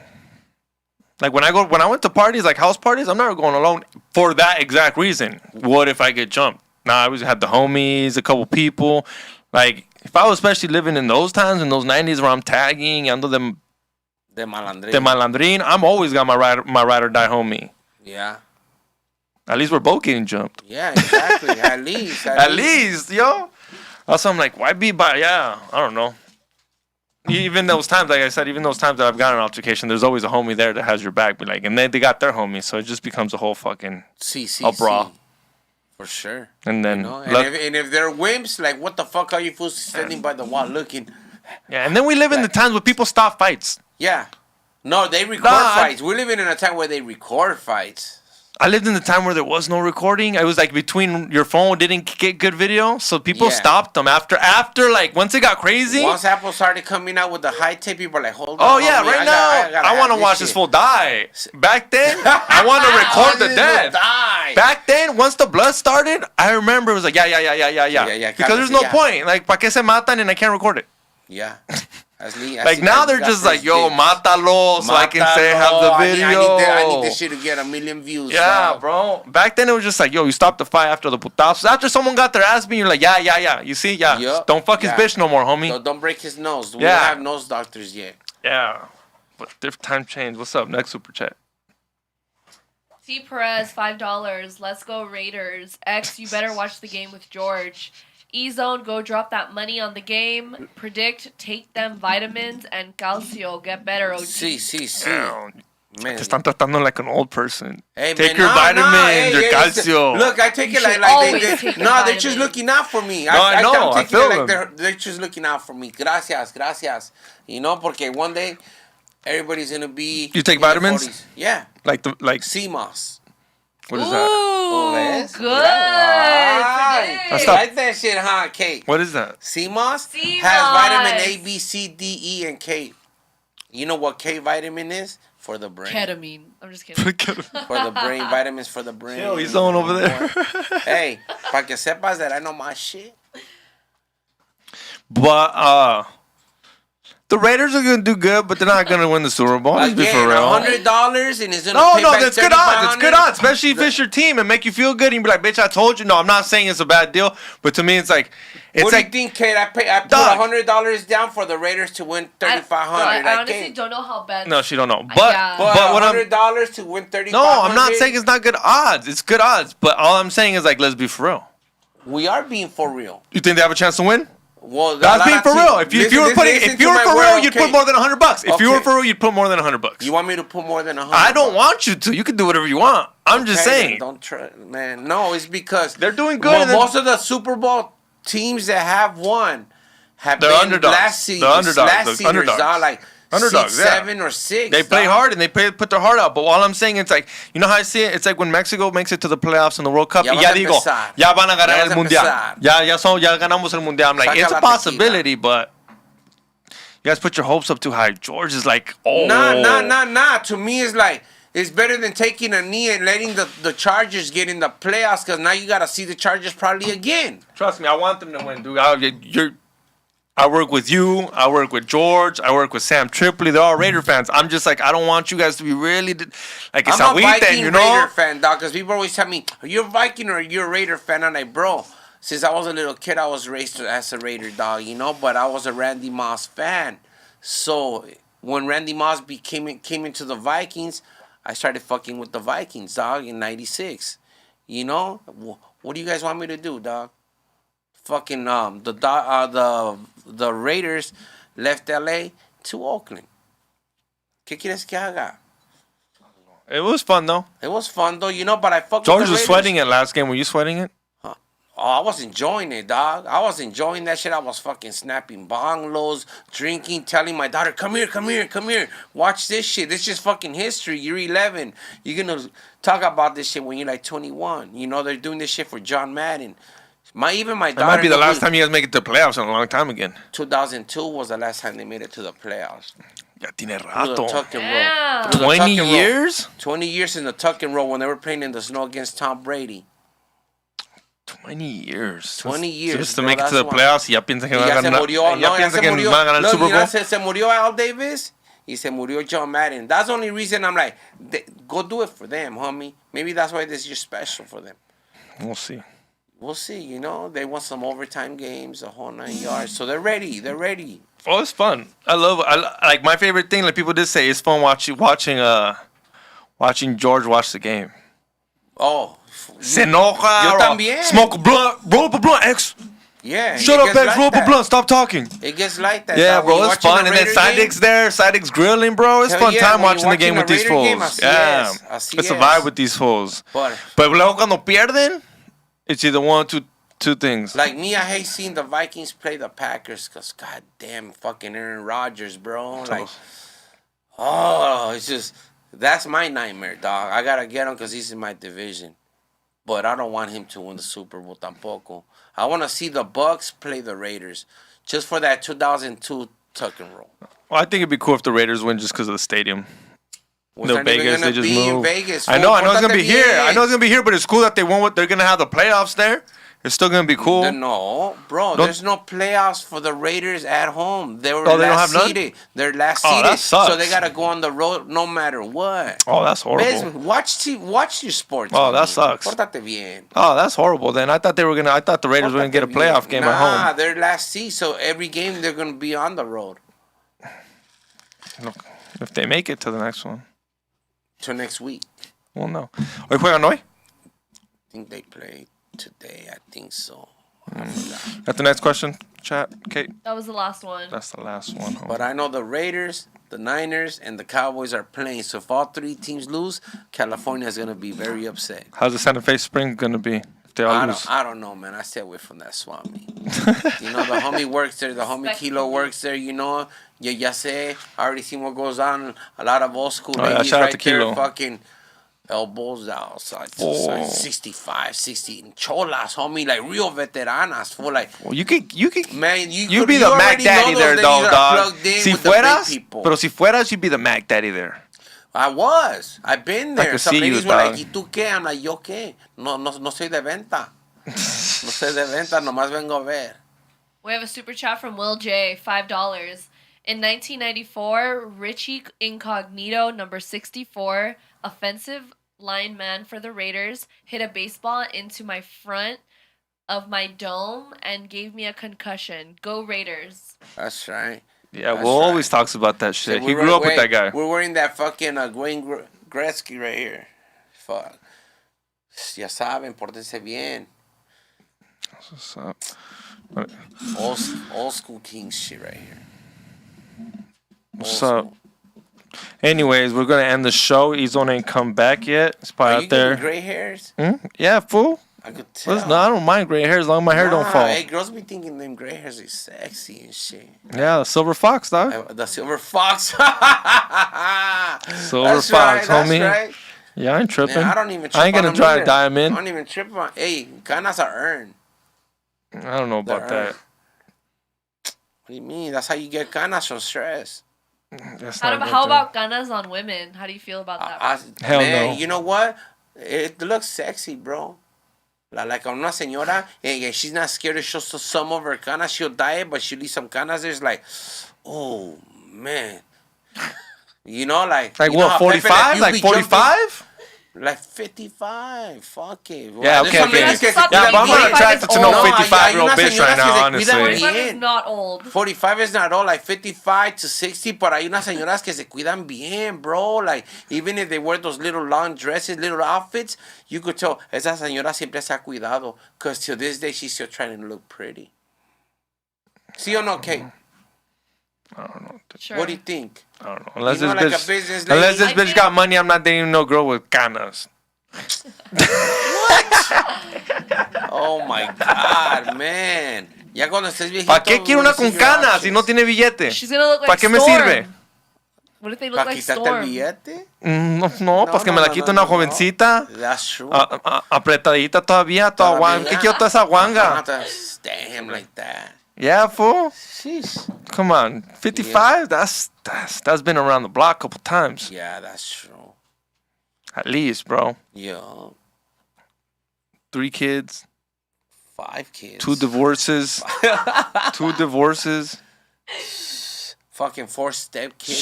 Like when I went to parties, like house parties, I'm never going alone for that exact reason. What if I get jumped? Nah, I always had the homies, a couple people. Like if I was especially living in those times, in those 90s where I'm tagging, ando De malandrín. de malandrin, I'm always got my ride or die homie. Yeah. At least we're both getting jumped. Yeah, exactly. At least. At least, yo. Also, I'm like, why be by? Yeah, I don't know. Even those times, like I said, even those times that I've gotten an altercation, there's always a homie there that has your back. But like, and then they got their homie, so it just becomes a whole fucking uproar. For sure. And then, You know? And if they're wimps, like, what the fuck are you fools standing by the wall looking? yeah, and then we live in the times where people stop fights. Yeah. No, they record Nah, fights. We're living in a time where they record fights. I lived in the time where there was no recording. It was like between your phone didn't get good video, so people Yeah. stopped them after like once it got crazy. Once Apple started coming out with the high tape, people were like, hold on. Oh yeah, homie, right gotta now I want to have watch this shit. fool die. Back then, I want to record the This death. will die. Back then, once the blood started, I remember it was like yeah. Because there's no yeah. point. Like, pa que se matan and I can't record it. Yeah. Like now they're just like, yo, mátalo, so I can say have the video. I need this shit to get 1 million views. Yeah, dog. bro. Back then it was just like, yo, you stop the fight after the putazos. After someone got their ass beat, you're like, yeah. You see, yeah. Yup. Don't fuck his Yeah. bitch no more, homie. So don't break his nose. We Yeah. don't have nose doctors yet. Yeah. But different time change. What's up? Next super chat. T. Perez, $5. Let's go Raiders. X, you better watch the game with George. E-Zone, go drop that money on the game. Predict, take them vitamins. And Calcio, get better, OG. See. Damn. Man. Te están tratando like an old person. Hey, Take man, your vitamins, hey, your hey, calcio. Look, I take You it like should they always no, take the they're just vitamins. looking out for me. No, I know, I'm I taking feel it like them. they're just looking out for me. Gracias. You know, porque one day everybody's gonna be. You take in their vitamins? 40s. Yeah, Like CMOS. what is Ooh, that? ¿ves? good. Right. That's You not- like that shit, huh, Kate? What is that? CMOS CMOS. has vitamin A, B, C, D, E, and K. You know what K vitamin is? For the brain. Ketamine. I'm just kidding. For the brain. Vitamins for the brain. Yo, he's on over there. Hey, para que sepas that I know my shit. But the Raiders are gonna do good, but they're not gonna win the Super Bowl. Let's be for Again, real. $100 and it's gonna No, pay back that's good odds. It's good $3,500. odds, especially if it's your team and make you feel good. And you be like, "Bitch, I told you." No, I'm not saying it's a bad deal, but to me, it's like, What do you like think, Kate? I put Dog. $100 down for the Raiders to win $3,500. I Like, honestly Kate, don't know how bad. no, she don't know. But Yeah. but what I'm $100 to win $3,500. no, I'm not saying it's not good odds. It's good odds, but all I'm saying is like, let's be for real. We are being for real. You think they have a chance to win? Well, That's being for real. If you were putting, if you were for real, you'd put more than $100. If you were Okay. for real, you'd put more than $100. You want me to put more than 100? I don't want you to. You can do whatever you want. I'm just Okay, then saying. Don't try, man. No, it's because They're doing good Well, and then- most of the Super Bowl teams that have won have They're been underdogs. last seasons. They're underdogs. Last They're seasons, underdogs. dog, like Underdogs, seed yeah. 7 or 6. They play dog. hard and they put their heart out. But all I'm saying, it's like, you know how I see it? It's like when Mexico makes it to the playoffs in the World Cup. Ya Y vas ya a digo, empezar. ya van a Ya ganar vas el a mundial. empezar. Ya ganamos el mundial. I'm like, Saca it's la a tequila. possibility, but you guys put your hopes up too high. George is like, oh. Nah. To me, it's like, it's better than taking a knee and letting the Chargers get in the playoffs because now you got to see the Chargers probably again. Trust me, I want them to win, dude. I work with you. I work with George. I work with Sam Tripoli. They're all Raider fans. I'm just like, I don't want you guys to be really like it's I'm a agüiten, Viking you know? Raider fan, dog, because people always tell me, are you a Viking or are you a Raider fan? I'm like, bro, since I was a little kid, I was raised as a Raider, dog, you know, but I was a Randy Moss fan. So when Randy Moss came into the Vikings, I started fucking with the Vikings, dog, in 96. You know? What do you guys want me to do, dog? Fucking the Raiders, left LA to Oakland. ¿Qué quieres que haga? It was fun though. It was fun though, but I fucked George with the was Raiders. sweating it last game. Were you sweating it? Oh, I was enjoying it, dog. I was enjoying that shit. I was fucking snapping bonglos, drinking, telling my daughter, come here. Watch this shit. This is fucking history. You're 11. You're going to talk about this shit when you're like 21. They're doing this shit for John Madden. My daughter. It might be the last time you guys make it to the playoffs in a long time again. 2002 was the last time they made it to the playoffs. Ya tiene Through the rato. tuck and Yeah. roll. Through the tuck 20 and roll. years? 20 years in the tuck and roll when they were playing in the snow against Tom Brady. 20 years. 20 years, Just to bro, make it to that's the why. playoffs y ya piensan que Y van a ya se ganar. murió, Ya no, ya piensan se que murió. van a ganar el Look, Super Bowl. se murió Al Davis y se murió John Madden. That's the only reason I'm like, go do it for them, homie. Maybe that's why this year's special for them. We'll see. We'll see, They want some overtime games, the whole 9 yards. So they're ready. Oh, it's fun. Like my favorite thing, like people did say, it's fun watching George watch the game. Oh. Se enoja. Yo también. Smoke a blunt. Roll up a blunt, X. Yeah. Shut it up, gets X. like Roll up a that. blunt. Stop talking. It gets like that. Yeah, dog. When bro, you're it's watching fun. the And then Raider Sidek's game, there. Sidek's grilling, bro. It's Hell fun yeah, time when watching you're the game with watching these a Raider game, fools. así Yeah. es, así It's a es. vibe with these fools. But luego cuando pierden, it's either one or two things. like me, I hate seeing the Vikings play the Packers because goddamn fucking Aaron Rodgers, bro. Like, it's just that's my nightmare, dog. I gotta get him because he's in my division, but I don't want him to win the Super Bowl tampoco. I want to see the Bucks play the Raiders just for that 2002 tuck and roll. Well, I think it'd be cool if the Raiders win just because of the stadium. Was No, that even Vegas, gonna they just be in move. Vegas? I know it's Pórtate gonna be here. bien. I know it's gonna be here, but it's cool that they won. They're gonna have the playoffs there. It's still gonna be cool. No, bro. There's no playoffs for the Raiders at home. They were Oh, they don't last have none? seeded. They're last Oh, seeded, that sucks. so they gotta go on the road no matter what. Oh, that's horrible. Watch your sports. Oh, that homie. sucks. Pórtate bien. Oh, that's horrible. Then I thought the Raiders were gonna get a playoff game at Nah, home. they're last seed, so every game they're gonna be on the road. Look, if they make it to the next one, Till next week. well, no. Hoy juegan hoy. I think they play today. I think so. I forgot. That's the next question, chat. Kate. That was the last one. That's the last one. But I know the Raiders, the Niners, and the Cowboys are playing. So if all three teams lose, California is gonna be very upset. How's the Santa Fe Spring gonna be if they all lose? I don't know, man. I stay away from that swap meet. The homie works there. The homie Kilo works there. Ya sé. I already seen what goes on. A lot of old school Oh, yeah, ladies shout out right to there, Kilo. fucking elbows out. So it's Oh. 65, 60 cholas, homie, like real veteranas. For like, Well, you could, man, you'd be the Mac already know Daddy those there, ladies though, are dog. plugged in Si with the big fueras, people. pero si fueras, you'd be the Mac Daddy there. I've been there. could Some see you, ladies were like, dog. ¿y tú qué? I'm like, ¿yo qué? No soy de venta. No soy de venta, nomás vengo a ver. We have a super chat from Will J, $5. In 1994, Richie Incognito, number 64, offensive lineman for the Raiders, hit a baseball into my front of my dome and gave me a concussion. Go Raiders. That's right. Yeah, That's Will right. always talks about that shit. So He grew up with that guy. We're wearing that fucking Wayne Gretzky right here. Fuck. Ya saben, pórtense bien. What's up? Old school King shit right here. What's Old up? school. Anyways, we're gonna end the show. Ezone ain't come back yet. It's Are probably you out there. getting gray hairs? Yeah, fool. I could tell. Listen, I don't mind gray hair as long as my hair don't Nah, fall. Hey, girls be thinking them gray hairs is sexy and shit. Yeah, the silver fox, dog. The silver fox. Silver That's fox, right, homie. That's right. Yeah, I ain't tripping. Man, I don't even trip I ain't gonna on them try to either. dye him in. I don't even trip on. Hey, canas are earned. I don't know about They're that. earned. What do you mean? That's how you get canas from stress. That's How not good, about ganas on women? How do you feel about that? Hell man, no. You know what? It looks sexy, bro. Like una señora, and she's not scared to show some of her canas. She'll dye it, but she'll leave some canas. There's like, oh, man. Like Like you know what, how Pepe Le 45? Pew Like be jumping? 45? Like 55. Fuck it. Yeah, There's okay, some okay. ladies que se Yeah, Yeah, cuidan but I'm not bien. attracted to No, no hay 55-year-old unas bitch right señoras now, que se honestly. cuidan 45 is bien. not old. 45 is not all, like 55 to 60, but hay unas señoras que se cuidan bien, bro. Like, even if they wear those little long dresses, little outfits, you could tell, esa señora siempre se ha cuidado. Because to this day, she's still trying to look pretty. ¿Sí o no, Kate? I don't know. Sure. What do you think? I don't know. Unless You know, this like a bitch, business unless lady? this bitch got money, I'm not dating no girl with canas. Oh my God, man. Ya cuando estés viejito. ¿Para qué quiero we're una gonna con see your canas si no options. tiene billete? She's gonna look like ¿Para qué me Storm. sirve? What if they look ¿Para like quitarte el Storm? billete? No, pues que me la quito una jovencita. That's true. Apretadita todavía, toda guanga. ¿Qué quiero toda esa guanga? Damn, like that. Yeah, fool. Sheesh. Come on, 55. That's been around the block a couple times. Yeah, that's true. At least, bro. Yeah. 3 kids, 5 kids. 2 divorces, 2 divorces. Fucking 4 step kids.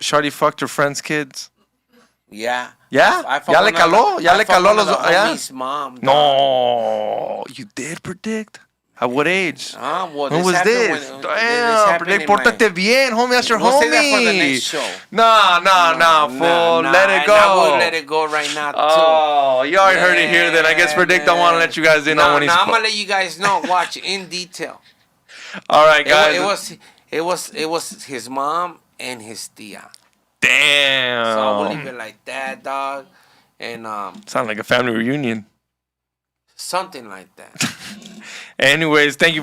Shorty fucked her friend's kids. Yeah. Yeah? I fucked ¿Ya le one of caló? the- ¿Ya I le fucked caló one a of los- the yeah? homies' mom. dog. No, you did predict. At what age? Well, When was happened this? when- Damn, happened predict, in my- pórtate bien, homie. That's your We'll homie. save that for the next show. Nah, fool. Let it and go. I will let it go right now, too. Oh, you already heard it here then. I guess Predict, I want to let you guys in on when he's... I'm going to let you guys know. Watch in detail. All right, guys. It was his mom and his tia. Damn. So I will leave it like that, dog. And Sound like a family reunion. something like that. Anyways, thank you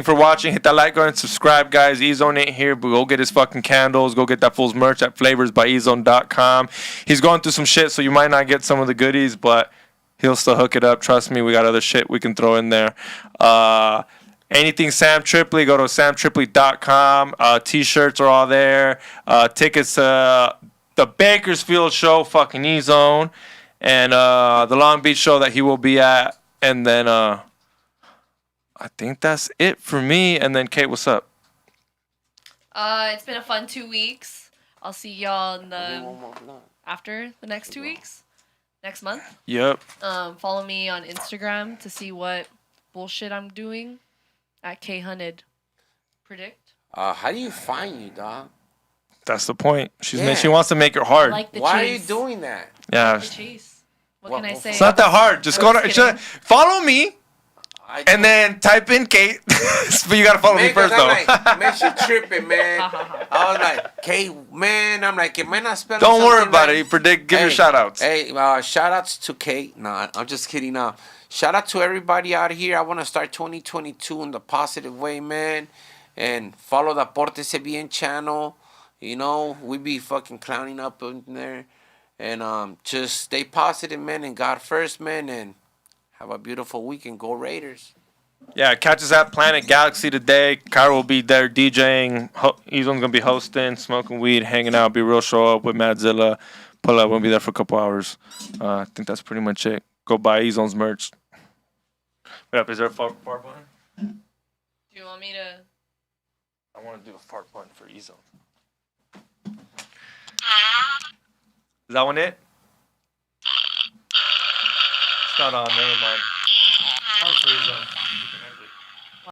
for watching. Hit that like button, subscribe, guys. E-Zone ain't here, but go get his fucking candles. Go get that fool's merch at flavorsbyezone.com. He's going through some shit, so you might not get some of the goodies, but he'll still hook it up. Trust me, we got other shit we can throw in there. Anything Sam Tripoli, go to samtripoli.com. T-shirts are all there. Tickets to the Bakersfield show, fucking E-Zone, and the Long Beach show that he will be at. And then I think that's it for me. And then Kate, what's up? It's been a fun 2 weeks. I'll see y'all in after the next 2 weeks. Next month. Yep. Follow me on Instagram to see what bullshit I'm doing at KHunted. Predict. How do you find you, dog? That's the point. Yeah. She wants to make it hard. Like the Why chase. are you doing that? Yeah. The chase. What Well, can I say? It's not that hard. Just I'm go just to kidding. follow me and then type in Kate. But you gotta follow me first though. Like, man, she tripping, man. I was like, Kate, man. I'm like, am I not spelling Don't worry something about right? it. Predict. Give Hey, your shout outs. Hey, shout outs to Kate. Nah, I'm just kidding now. Shout out to everybody out here. I want to start 2022 in the positive way, man. And follow the Pórtese Bien channel. You know, we be fucking clowning up in there. And just stay positive, man, and God first, man. And have a beautiful weekend. Go Raiders. Yeah, catch us at Planet Galaxy today. Kyra will be there DJing. E-Zone's gonna be hosting, smoking weed, hanging out. Be real. Show up with Madzilla. Pull up. We'll be there for a couple hours. I think that's pretty much it. Go buy E-Zone's merch. What up? Is there a fart button? Do you want me to? I want to do a fart button for E-Zone. Is that one it? It's not on. Never mind.